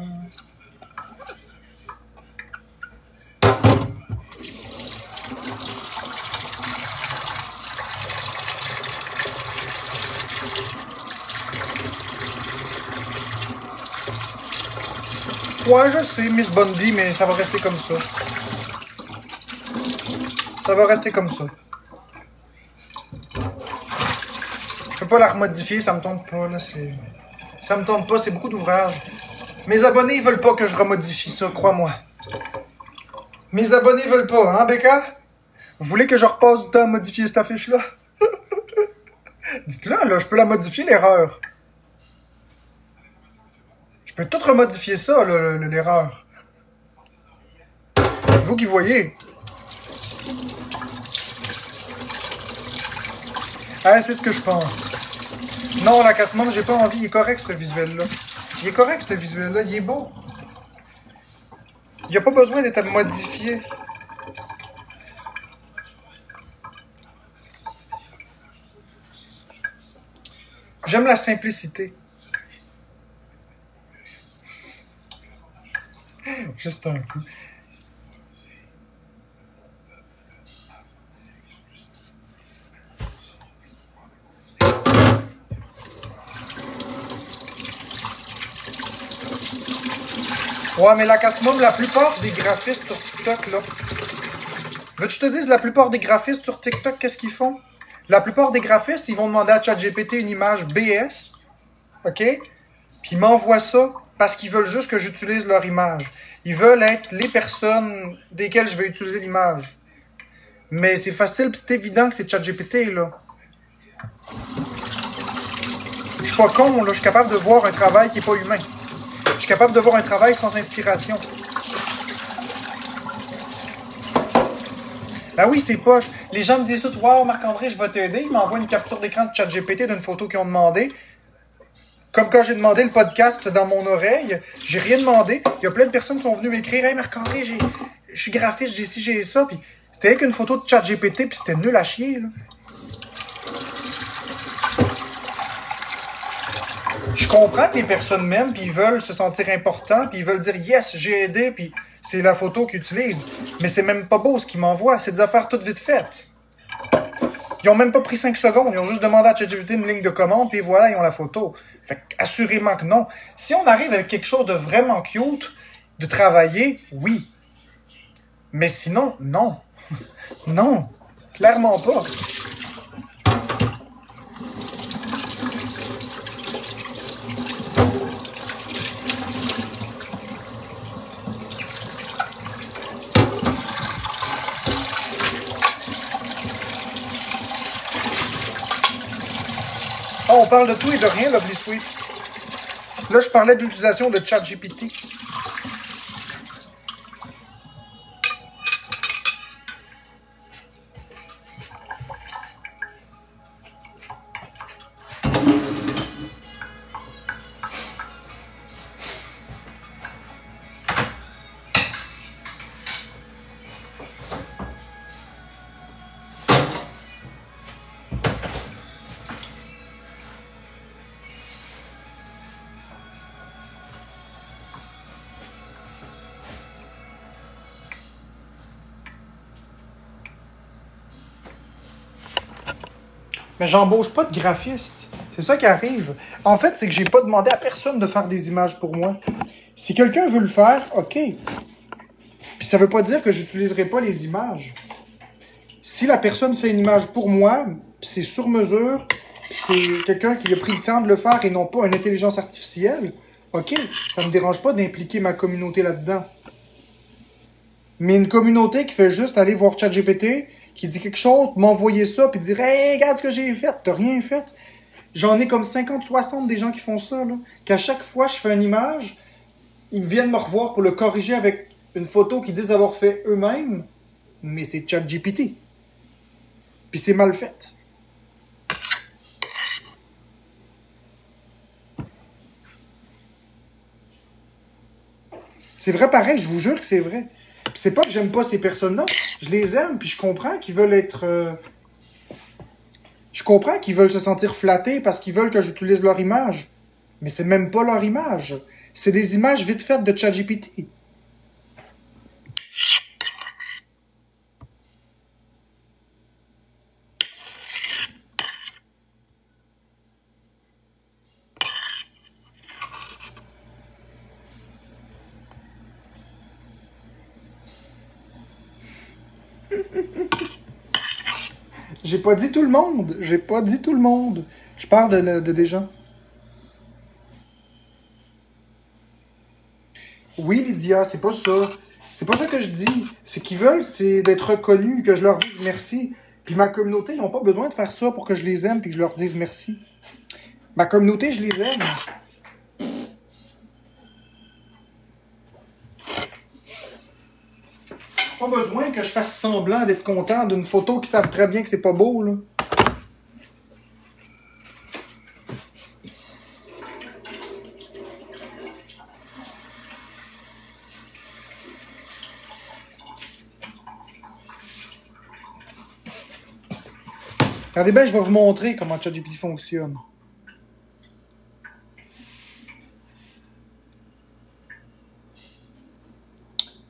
Ouais, je sais, Miss Bundy, mais ça va rester comme ça. Ça va rester comme ça. Je peux pas la remodifier, ça me tente pas, là, c'est... Ça me tente pas, c'est beaucoup d'ouvrage. Mes abonnés, ils veulent pas que je remodifie ça, crois-moi. Mes abonnés veulent pas, hein, Becca? Vous voulez que je repasse du temps à modifier cette affiche-là? Dites-le, là, je peux la modifier, l'erreur. Je peux tout remodifier ça, l'erreur. Vous qui voyez. Ah, c'est ce que je pense. Non, la casse-monde, j'ai pas envie. Il est correct, ce visuel-là. Il est correct, ce visuel-là. Il est beau. Il n'y a pas besoin d'être modifié. J'aime la simplicité. Juste un coup. Ouais, mais la casse-moum, la plupart des graphistes sur TikTok, là. Veux-tu que je te dise, la plupart des graphistes sur TikTok, qu'est-ce qu'ils font? La plupart des graphistes, ils vont demander à ChatGPT une image BS, OK? Puis ils m'envoient ça parce qu'ils veulent juste que j'utilise leur image. Ils veulent être les personnes desquelles je vais utiliser l'image. Mais c'est facile, puis c'est évident que c'est ChatGPT, là. Je suis pas con, là. Je suis capable de voir un travail qui est pas humain. Je suis capable de voir un travail sans inspiration. Ben oui, c'est poche. Les gens me disent tout, wow, Marc-André, je vais t'aider. Ils m'envoient une capture d'écran de ChatGPT d'une photo qu'ils ont demandé. Comme quand j'ai demandé le podcast dans mon oreille, j'ai rien demandé. Il y a plein de personnes qui sont venues m'écrire, hey Marc-André, je suis graphiste, j'ai ci, j'ai ça. Puis c'était avec une photo de ChatGPT, puis c'était nul à chier, là. Je comprends que les personnes m'aiment, puis ils veulent se sentir importants, puis ils veulent dire yes, j'ai aidé, puis c'est la photo qu'ils utilisent. Mais c'est même pas beau ce qu'ils m'envoient, c'est des affaires toutes vite faites. Ils ont même pas pris 5 secondes, ils ont juste demandé à ChatGPT une ligne de commande, puis voilà, ils ont la photo. Fait assurément que non. Si on arrive avec quelque chose de vraiment cute, de travailler, oui. Mais sinon, non. Non, clairement pas. Oh, on parle de tout et de rien, Lovely Sweet. Là, je parlais de l'utilisation de ChatGPT. Mais j'embauche pas de graphiste. C'est ça qui arrive. En fait, c'est que j'ai pas demandé à personne de faire des images pour moi. Si quelqu'un veut le faire, OK. Puis ça veut pas dire que j'utiliserai pas les images. Si la personne fait une image pour moi, c'est sur mesure, c'est quelqu'un qui a pris le temps de le faire et non pas une intelligence artificielle, OK, ça me dérange pas d'impliquer ma communauté là-dedans. Mais une communauté qui fait juste aller voir ChatGPT, qui dit quelque chose, m'envoyer ça, puis dire « Hey, regarde ce que j'ai fait! » T'as rien fait. J'en ai comme 50-60 des gens qui font ça, là. Qu'à chaque fois je fais une image, ils viennent me revoir pour le corriger avec une photo qu'ils disent avoir fait eux-mêmes, mais c'est ChatGPT. Puis c'est mal fait. C'est vrai pareil, je vous jure que c'est vrai. C'est pas que j'aime pas ces personnes-là. Je les aime, puis je comprends qu'ils veulent être... Je comprends qu'ils veulent se sentir flattés parce qu'ils veulent que j'utilise leur image. Mais c'est même pas leur image. C'est des images vite faites de ChatGPT. J'ai pas dit tout le monde. J'ai pas dit tout le monde. Je parle de des gens. Oui, Lydia, c'est pas ça. C'est pas ça que je dis. C'est qu'ils veulent, c'est d'être reconnus, que je leur dise merci. Puis ma communauté, ils n'ont pas besoin de faire ça pour que je les aime puis que je leur dise merci. Ma communauté, je les aime. Pas besoin que je fasse semblant d'être content d'une photo qui savent très bien que c'est pas beau, là. Regardez bien, je vais vous montrer comment ChatGPT fonctionne.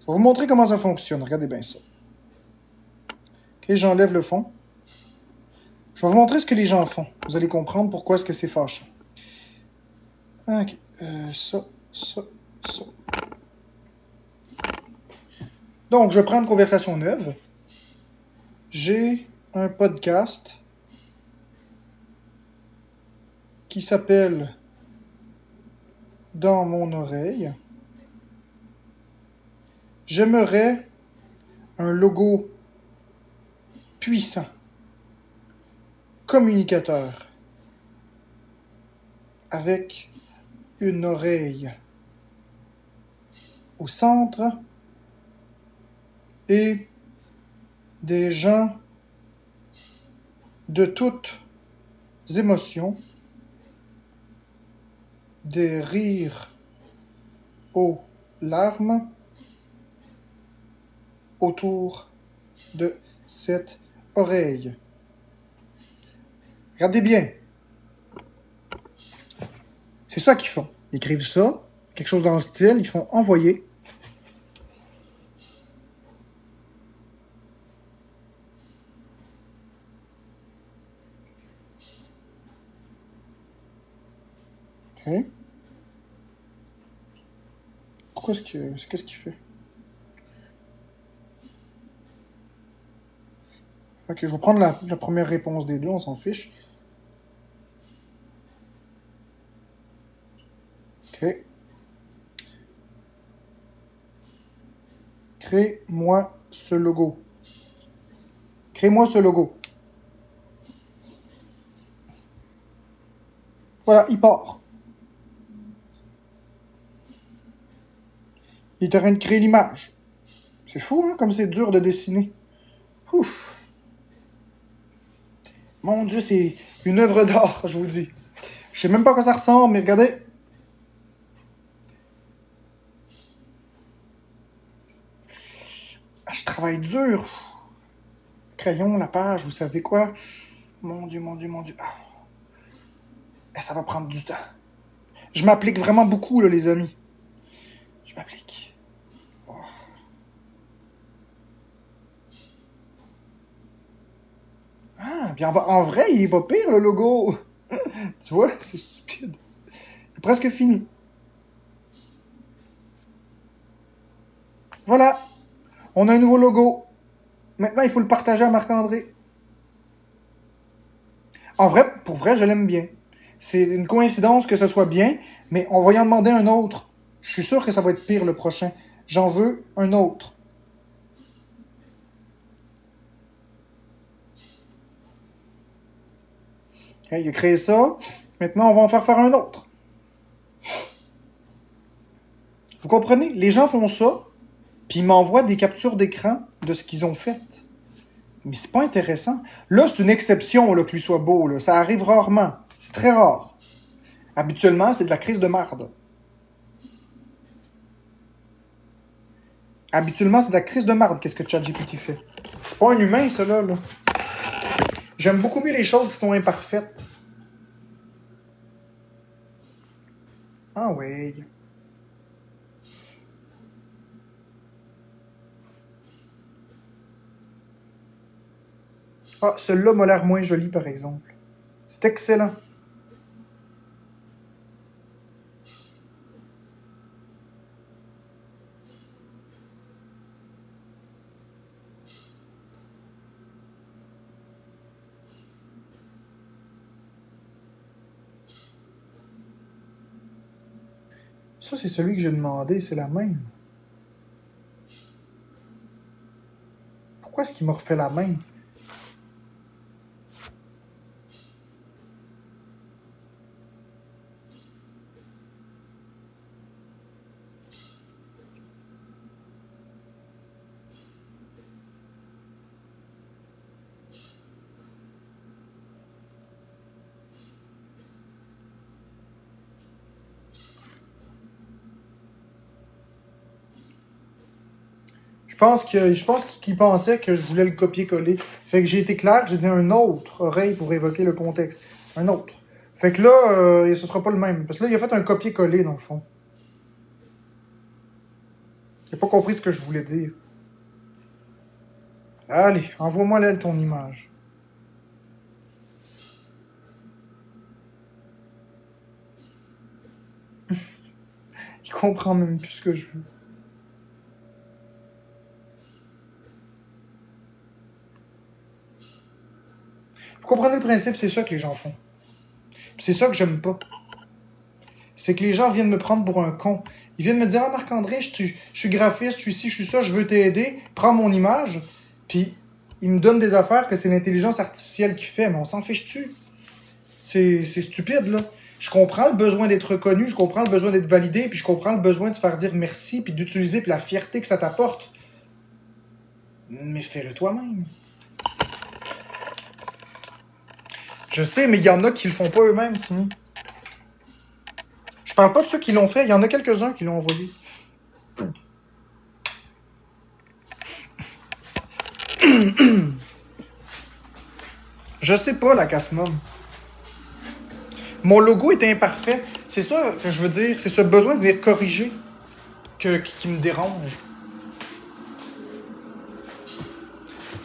Je vais vous montrer comment ça fonctionne. Regardez bien ça. Ok, j'enlève le fond. Je vais vous montrer ce que les gens font. Vous allez comprendre pourquoi est-ce que c'est fâchant. Ok, ça. Donc, je prends une conversation neuve. J'ai un podcast qui s'appelle Dans mon oreille. J'aimerais un logo puissant, communicateur, avec une oreille au centre et des gens de toutes émotions, des rires aux larmes autour de cette oreille. Regardez bien. C'est ça qu'ils font. Ils écrivent ça, quelque chose dans le style, ils font envoyer. Ok. Pourquoi est-ce que... Qu'est-ce qu'il fait? Ok, je vais prendre la première réponse des deux, on s'en fiche. Ok. Crée-moi ce logo. Crée-moi ce logo. Voilà, il part. Il est en train de créer l'image. C'est fou, hein, comme c'est dur de dessiner. Ouf. Mon Dieu, c'est une œuvre d'art, je vous le dis. Je sais même pas à quoi ça ressemble, mais regardez. Ah, je travaille dur. Crayon, la page, vous savez quoi? Mon Dieu, mon Dieu, mon Dieu. Ah. Et ça va prendre du temps. Je m'applique vraiment beaucoup, là, les amis. Je m'applique. Oh. Ah, bien en vrai, il est pas pire, le logo. Tu vois, c'est stupide. Il est presque fini. Voilà. On a un nouveau logo. Maintenant, il faut le partager à Marc-André. En vrai, pour vrai, je l'aime bien. C'est une coïncidence que ce soit bien, mais on va y en demander un autre. Je suis sûr que ça va être pire le prochain. J'en veux un autre. Okay, il a créé ça. Maintenant, on va en faire un autre. Vous comprenez? Les gens font ça, puis ils m'envoient des captures d'écran de ce qu'ils ont fait. Mais c'est pas intéressant. Là, c'est une exception là, que lui soit beau. Là. Ça arrive rarement. C'est très rare. Habituellement, c'est de la crise de marde. Habituellement, c'est de la crise de marde. Qu'est-ce que ChatGPT fait? C'est pas un humain, ça, là. J'aime beaucoup mieux les choses qui sont imparfaites. Ah ouais. Ah, celui-là m'a l'air moins joli, par exemple. C'est excellent. Ça, c'est celui que j'ai demandé. C'est la même. Pourquoi est-ce qu'il m'a refait la même? Je pense qu'il pensait que je voulais le copier-coller. Fait que j'ai été clair, j'ai dit un autre oreille pour évoquer le contexte. Un autre. Fait que là, ce sera pas le même. Parce que là, il a fait un copier-coller, dans le fond. J'ai pas compris ce que je voulais dire. Allez, envoie-moi là ton image. Il comprend même plus ce que je veux. Vous comprenez le principe, c'est ça que les gens font. C'est ça que j'aime pas. C'est que les gens viennent me prendre pour un con. Ils viennent me dire « Ah, Marc-André, je suis graphiste, je suis ci, je suis ça, je veux t'aider. Prends mon image. » Puis, ils me donnent des affaires que c'est l'intelligence artificielle qui fait. Mais on s'en fiche-tu? C'est stupide, là. Je comprends le besoin d'être reconnu, je comprends le besoin d'être validé, puis je comprends le besoin de se faire dire merci, puis d'utiliser, puis la fierté que ça t'apporte. Mais fais-le toi-même. Je sais, mais il y en a qui le font pas eux-mêmes, Tini. Je parle pas de ceux qui l'ont fait, il y en a quelques-uns qui l'ont envoyé. Je sais pas, la casse-mom. Mon logo est imparfait. C'est ça que je veux dire. C'est ce besoin de venir corriger qui me dérange.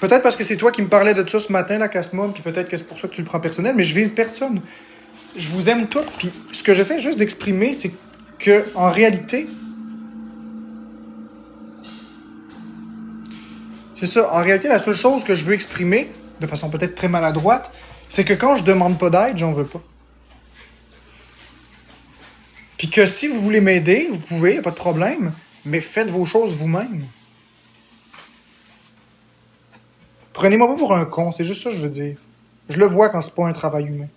Peut-être parce que c'est toi qui me parlais de ça ce matin, la casse-mom, puis peut-être que c'est pour ça que tu le prends personnel, mais je vise personne. Je vous aime toutes, puis ce que j'essaie juste d'exprimer, c'est que en réalité, c'est ça. En réalité, la seule chose que je veux exprimer, de façon peut-être très maladroite, c'est que quand je demande pas d'aide, j'en veux pas. Puis que si vous voulez m'aider, vous pouvez, y a pas de problème, mais faites vos choses vous-même. Prenez-moi pas pour un con, c'est juste ça que je veux dire. Je le vois quand c'est pas un travail humain.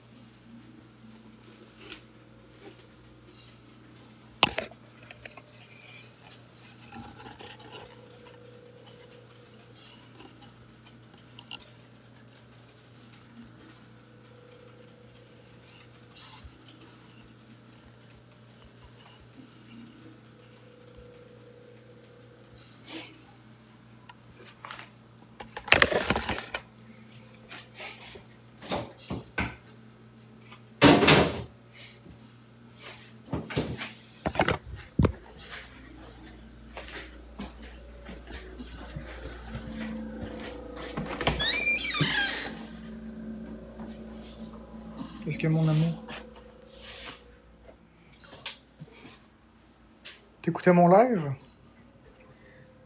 Qu'est-ce que mon amour? T'écoutais mon live?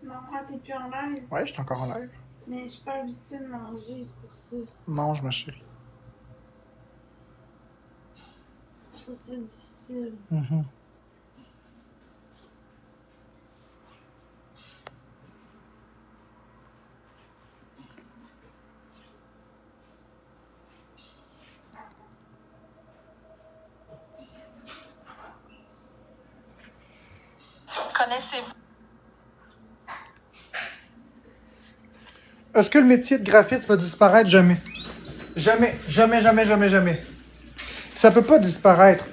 Non, t'es plus en live. Ouais, j'étais encore en live. Mais je suis pas habituée de manger, c'est pour ça. Mange, ma chérie. Je trouve ça difficile. Connaissez-vous? Est-ce que le métier de graphiste va disparaître? Jamais. Jamais, jamais, jamais, jamais, jamais. Ça peut pas disparaître.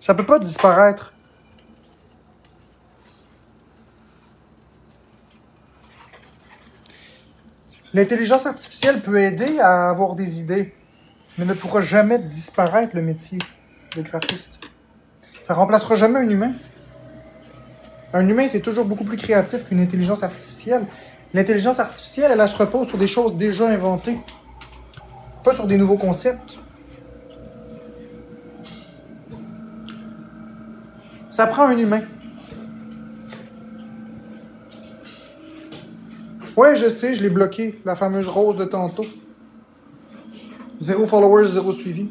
Ça peut pas disparaître. L'intelligence artificielle peut aider à avoir des idées, mais ne pourra jamais disparaître le métier de graphiste. Ça remplacera jamais un humain. Un humain, c'est toujours beaucoup plus créatif qu'une intelligence artificielle. L'intelligence artificielle, elle se repose sur des choses déjà inventées, pas sur des nouveaux concepts. Ça prend un humain. Ouais, je sais, je l'ai bloqué, la fameuse rose de tantôt. 0 followers, 0 suivi.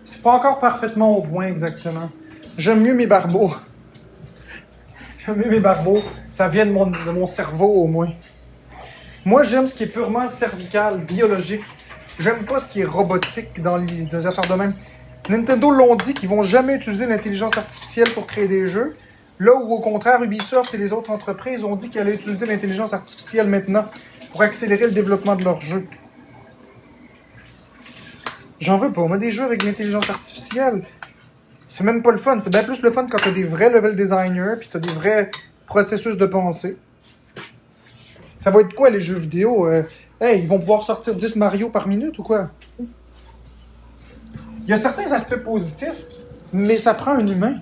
C'est pas encore parfaitement au point exactement. J'aime mieux mes barbeaux. J'aime mieux mes barbeaux. Ça vient de mon cerveau au moins. Moi, j'aime ce qui est purement cervical, biologique. J'aime pas ce qui est robotique dans les affaires de même. Nintendo l'ont dit qu'ils vont jamais utiliser l'intelligence artificielle pour créer des jeux. Là où, au contraire, Ubisoft et les autres entreprises ont dit qu'ils allaient utiliser l'intelligence artificielle maintenant pour accélérer le développement de leurs jeux. J'en veux pas. Moi, des jeux avec l'intelligence artificielle, c'est même pas le fun. C'est bien plus le fun quand t'as des vrais level designers puis t'as des vrais processus de pensée. Ça va être quoi, les jeux vidéo? Hey, ils vont pouvoir sortir 10 Mario par minute ou quoi? Il y a certains aspects positifs, mais ça prend un humain.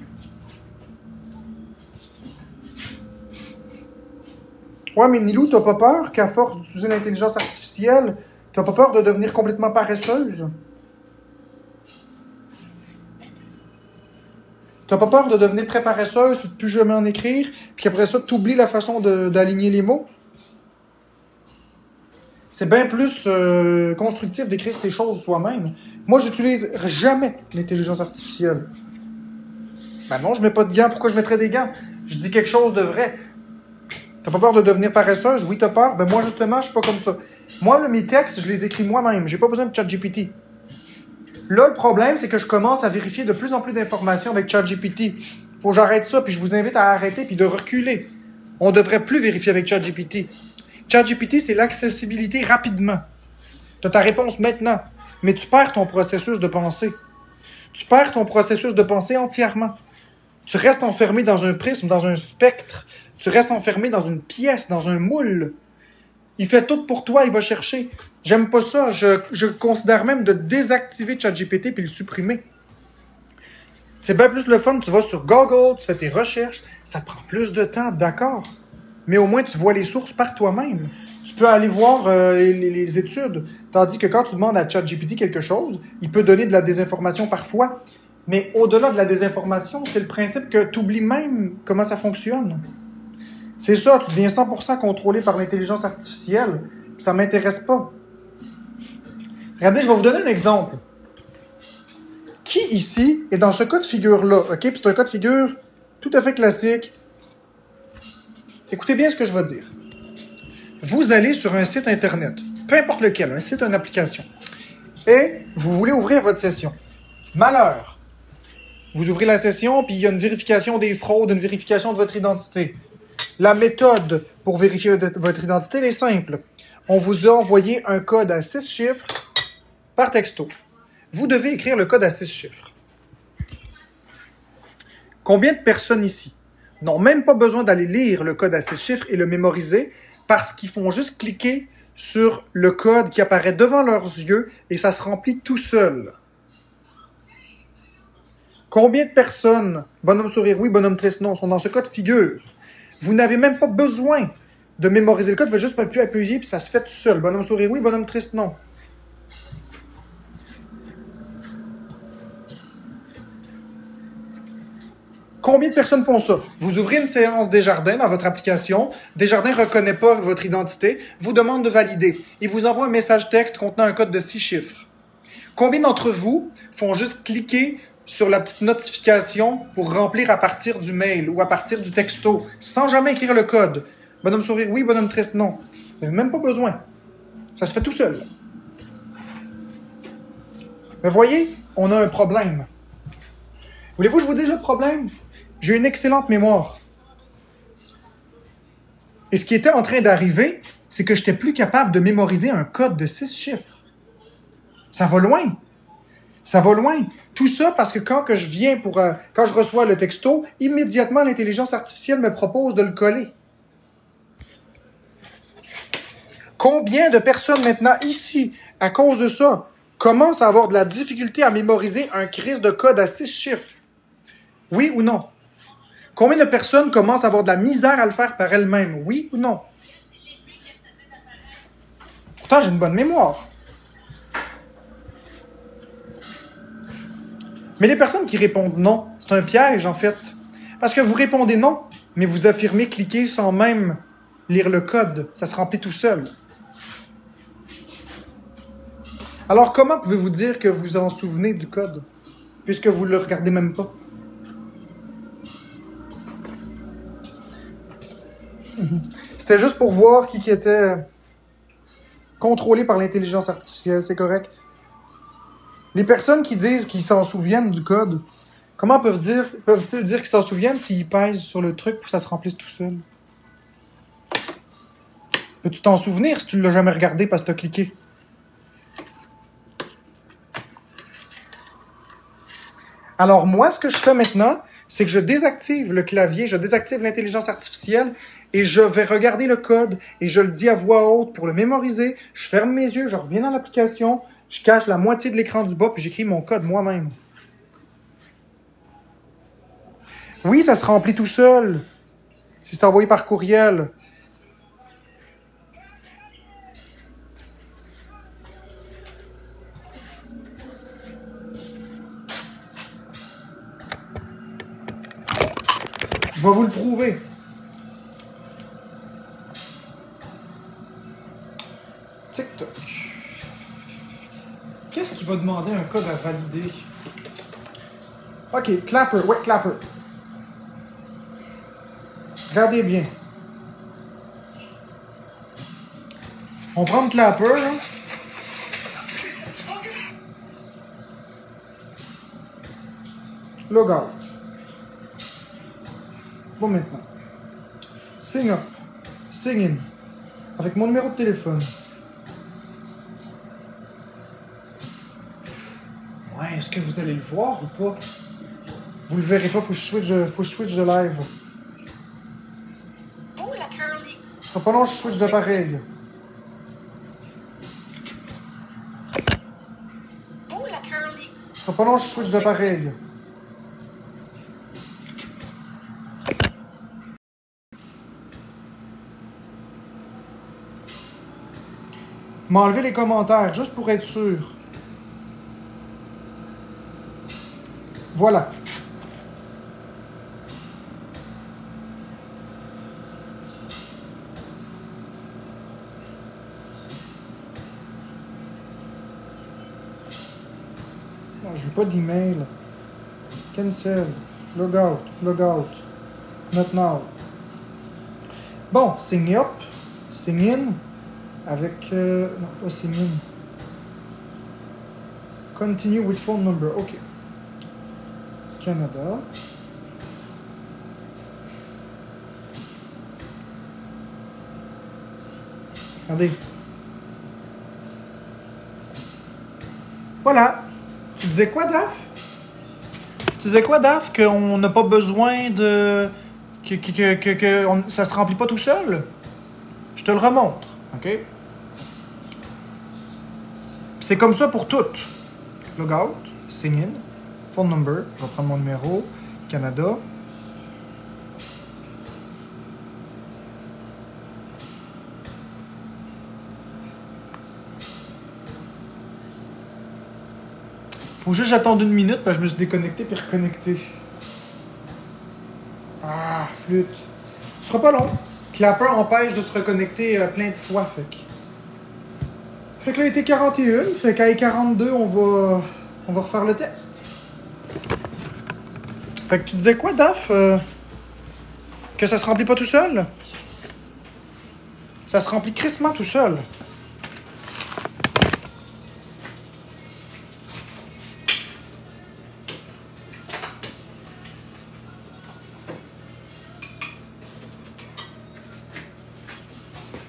Ouais, mais Nilou, t'as pas peur qu'à force d'utiliser l'intelligence artificielle, t'as pas peur de devenir complètement paresseuse? T'as pas peur de devenir très paresseuse, puis de plus jamais en écrire, puis qu'après ça, t'oublies la façon d'aligner les mots? C'est bien plus constructif d'écrire ces choses soi-même. Moi, j'utilise jamais l'intelligence artificielle. Ben non, je mets pas de gants. Pourquoi je mettrais des gants? Je dis quelque chose de vrai. T'as pas peur de devenir paresseuse? Oui, t'as peur. Ben moi, justement, je suis pas comme ça. Moi, là, mes textes, je les écris moi-même. J'ai pas besoin de ChatGPT. Là, le problème, c'est que je commence à vérifier de plus en plus d'informations avec ChatGPT. Faut que j'arrête ça, puis je vous invite à arrêter puis de reculer. On devrait plus vérifier avec ChatGPT. ChatGPT, c'est l'accessibilité rapidement. Tu as ta réponse maintenant, mais tu perds ton processus de pensée. Tu perds ton processus de pensée entièrement. Tu restes enfermé dans un prisme, dans un spectre. Tu restes enfermé dans une pièce, dans un moule. Il fait tout pour toi, il va chercher. J'aime pas ça. Je considère même de désactiver ChatGPT puis le supprimer. C'est bien plus le fun. Tu vas sur Google, tu fais tes recherches. Ça prend plus de temps, d'accord. Mais au moins, tu vois les sources par toi-même. Tu peux aller voir les études. Tandis que quand tu demandes à ChatGPT quelque chose, il peut donner de la désinformation parfois. Mais au-delà de la désinformation, c'est le principe que tu oublies même comment ça fonctionne. C'est ça, tu deviens 100% contrôlé par l'intelligence artificielle. Ça ne m'intéresse pas. Regardez, je vais vous donner un exemple. Qui ici est dans ce cas de figure-là? OK? Puis c'est un cas de figure tout à fait classique. Écoutez bien ce que je vais dire. Vous allez sur un site Internet, peu importe lequel, un site, une application, et vous voulez ouvrir votre session. Malheur! Vous ouvrez la session, puis il y a une vérification des fraudes, une vérification de votre identité. La méthode pour vérifier votre identité, elle est simple. On vous a envoyé un code à 6 chiffres par texto. Vous devez écrire le code à 6 chiffres. Combien de personnes ici n'ont même pas besoin d'aller lire le code à 6 chiffres et le mémoriser parce qu'ils font juste cliquer sur le code qui apparaît devant leurs yeux et ça se remplit tout seul? Combien de personnes, bonhomme sourire oui, bonhomme triste non, sont dans ce cas de figure? Vous n'avez même pas besoin de mémoriser le code, vous faites juste appuyer puis ça se fait tout seul. Bonhomme sourire oui, bonhomme triste non. Combien de personnes font ça? Vous ouvrez une séance Desjardins dans votre application, Desjardins ne reconnaît pas votre identité, vous demande de valider. Il vous envoie un message texte contenant un code de 6 chiffres. Combien d'entre vous font juste cliquer sur la petite notification pour remplir à partir du mail ou à partir du texto, sans jamais écrire le code? Bonhomme sourire oui, bonhomme triste non. Vous n'avez même pas besoin. Ça se fait tout seul. Mais voyez, on a un problème. Voulez-vous que je vous dise le problème? J'ai une excellente mémoire. Et ce qui était en train d'arriver, c'est que je n'étais plus capable de mémoriser un code de 6 chiffres. Ça va loin. Ça va loin. Tout ça parce que quand je reçois le texto, immédiatement l'intelligence artificielle me propose de le coller. Combien de personnes maintenant ici, à cause de ça, commencent à avoir de la difficulté à mémoriser un crise de code à 6 chiffres? Oui ou non? Combien de personnes commencent à avoir de la misère à le faire par elles-mêmes? Oui ou non? Pourtant, j'ai une bonne mémoire. Mais les personnes qui répondent non, c'est un piège en fait. Parce que vous répondez non, mais vous affirmez cliquer sans même lire le code. Ça se remplit tout seul. Alors comment pouvez-vous dire que vous en souvenez du code, puisque vous ne le regardez même pas? C'était juste pour voir qui était contrôlé par l'intelligence artificielle, c'est correct? Les personnes qui disent qu'ils s'en souviennent du code, comment peuvent-ils dire qu'ils s'en souviennent s'ils pèsent sur le truc pour que ça se remplisse tout seul? Peux-tu t'en souvenir si tu ne l'as jamais regardé parce que tu as cliqué? Alors moi, ce que je fais maintenant, c'est que je désactive le clavier, je désactive l'intelligence artificielle et je vais regarder le code et je le dis à voix haute pour le mémoriser. Je ferme mes yeux, je reviens dans l'application, je cache la moitié de l'écran du bas puis j'écris mon code moi-même. Oui, ça se remplit tout seul si c'est envoyé par courriel. Je vais vous le prouver. TikTok. Qu'est-ce qui va demander un code à valider? Ok, Clapper. Ouais, Clapper. Regardez bien. On prend le Clapper, là. Logout. Bon, maintenant. Sign up. Sign in. Avec mon numéro de téléphone. Ouais, est-ce que vous allez le voir ou pas? Vous le verrez pas, faut que je switch de live. Ce sera pas long, je switch d'appareil. Ce sera pas long, je switch d'appareil. M'enlever les commentaires, juste pour être sûr. Voilà. Non, je veux pas d'email. Cancel. Logout. Logout. Not now. Bon, sign up. Sign in. Avec... non, pas sign in. Continue with phone number. OK. Canada. Regardez. Voilà. Tu disais quoi, Daf? Tu disais quoi, Daf? Qu'on n'a pas besoin de... ça se remplit pas tout seul? Je te le remontre, OK? C'est comme ça pour toutes. Logout, sign in, phone number, je vais prendre mon numéro, Canada. Faut juste que j'attende 1 minute parce que je me suis déconnecté puis reconnecté. Ah, flûte. Ce sera pas long. Clapper empêche de se reconnecter plein de fois, Fait que là, il était 41, fait qu'à 42, on va refaire le test. Fait que tu disais quoi, Daf? Que ça se remplit pas tout seul? Ça se remplit crissement tout seul.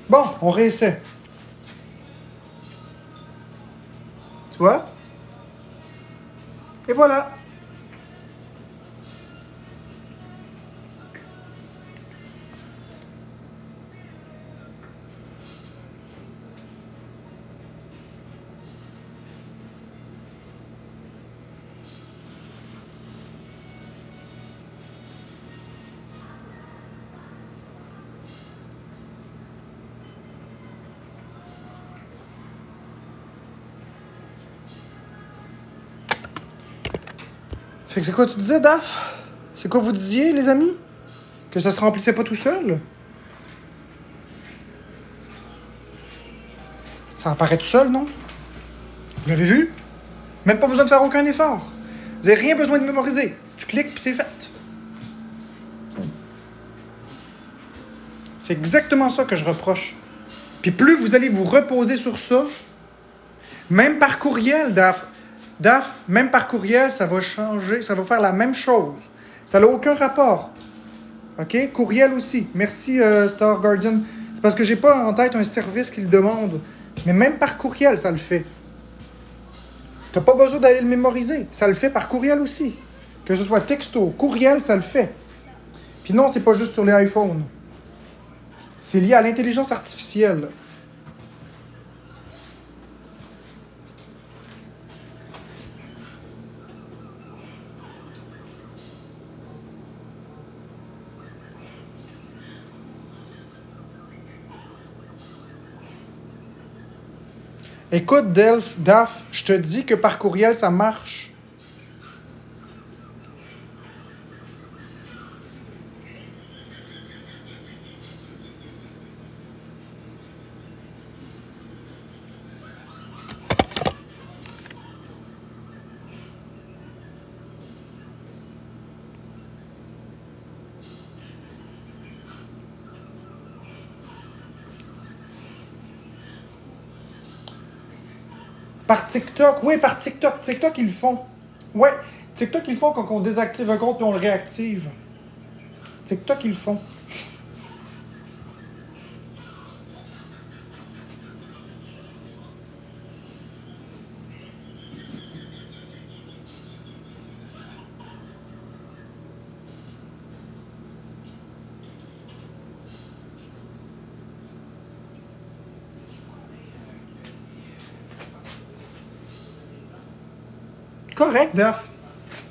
Bon, on réessaie. Tu vois? Et voilà. Fait que c'est quoi tu disais, Daf? C'est quoi vous disiez, les amis? Que ça se remplissait pas tout seul? Ça apparaît tout seul, non? Vous l'avez vu? Même pas besoin de faire aucun effort. Vous n'avez rien besoin de mémoriser. Tu cliques puis c'est fait. C'est exactement ça que je reproche. Puis plus vous allez vous reposer sur ça, même par courriel, Daf. Daph, même par courriel, ça va changer, ça va faire la même chose. Ça n'a aucun rapport. OK? Courriel aussi. Merci, Star Guardian. C'est parce que j'ai pas en tête un service qui le demande. Mais même par courriel, ça le fait. T'as pas besoin d'aller le mémoriser. Ça le fait par courriel aussi. Que ce soit texto, courriel, ça le fait. Puis non, c'est pas juste sur les iPhones. C'est lié à l'intelligence artificielle. Écoute, Daph, je te dis que par courriel, ça marche. Par TikTok, oui, par TikTok. TikTok, ils le font. Ouais, TikTok, ils le font quand on désactive un compte et on le réactive. TikTok, ils le font. Correct, Daph.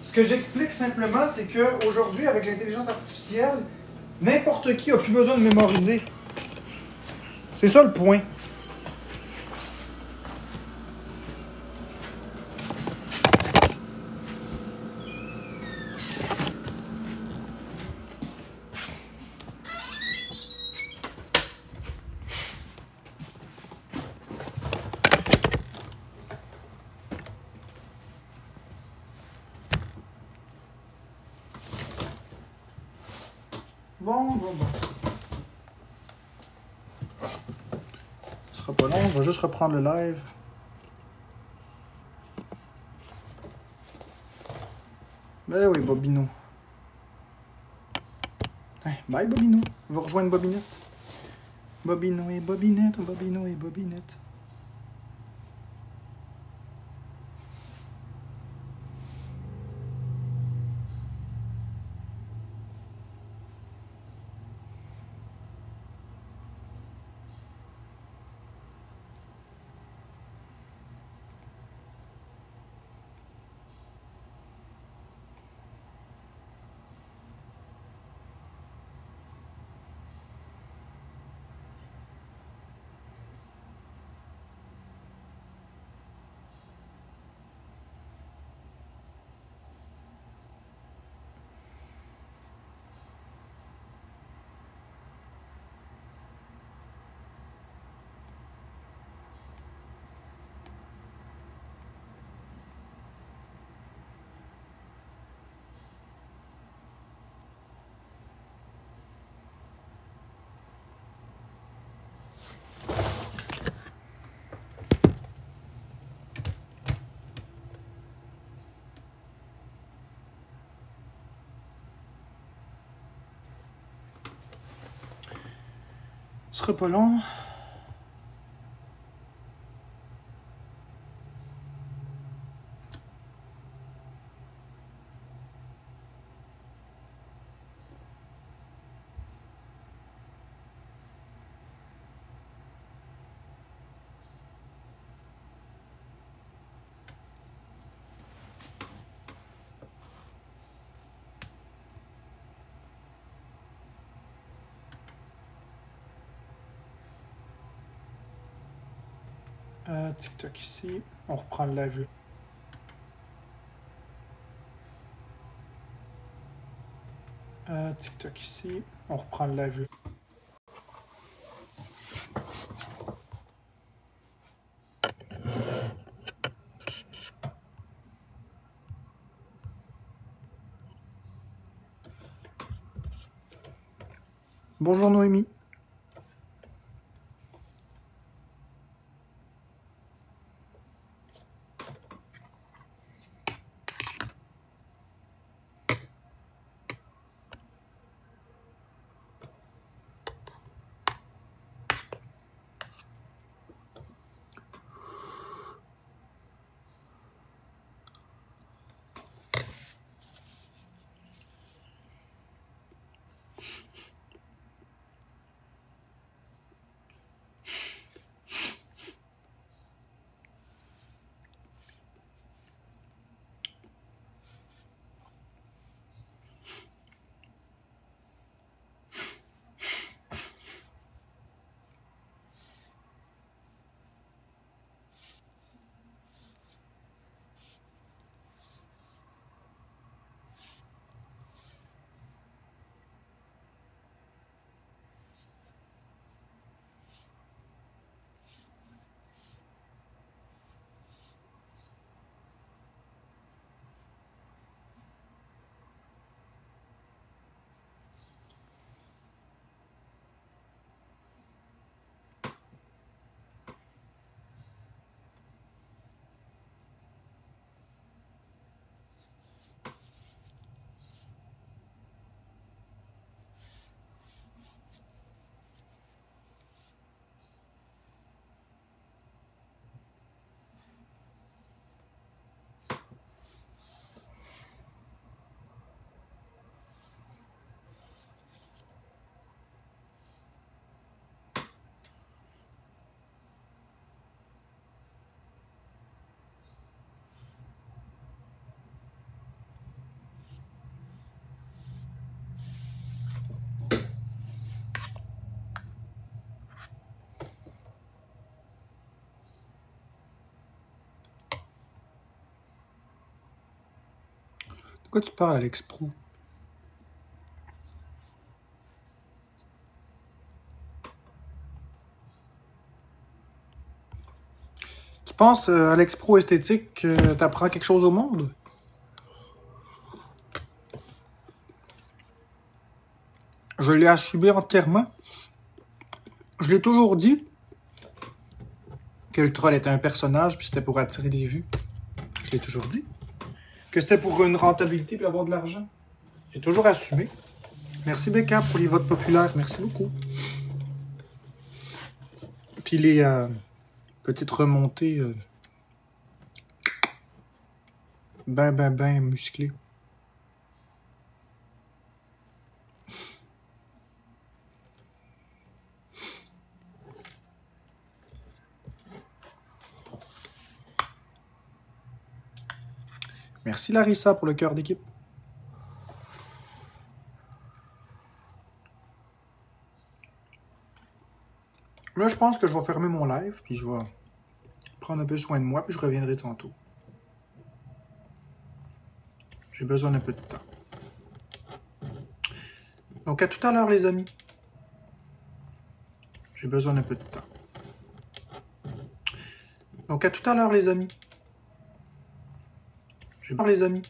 Ce que j'explique simplement, c'est qu'aujourd'hui, avec l'intelligence artificielle, n'importe qui n'a plus besoin de mémoriser. C'est ça le point. Bon. Ce sera pas long, on va juste reprendre le live. Ben oui, Bobino. Hey, bye, Bobino. On va rejoindre Bobinette. Bobino et Bobinette. Ce sera pas long. TikTok ici. On reprend le live. TikTok ici. On reprend le live. Bonjour Noémie. Pourquoi tu parles, Alex Pro? Tu penses, Alex Pro esthétique, que t'apprends quelque chose au monde? Je l'ai assumé entièrement. Je l'ai toujours dit que le troll était un personnage, puis c'était pour attirer des vues. Je l'ai toujours dit. Que c'était pour une rentabilité puis avoir de l'argent. J'ai toujours assumé. Merci Becca pour les votes populaires. Merci beaucoup. Puis les petites remontées ben musclées. Merci Larissa pour le cœur d'équipe. Là, je pense que je vais fermer mon live, puis je vais prendre un peu soin de moi, puis je reviendrai tantôt. J'ai besoin d'un peu de temps. Donc, à tout à l'heure, les amis. J'ai besoin d'un peu de temps. Donc, à tout à l'heure, les amis. J'ai besoin, les amis.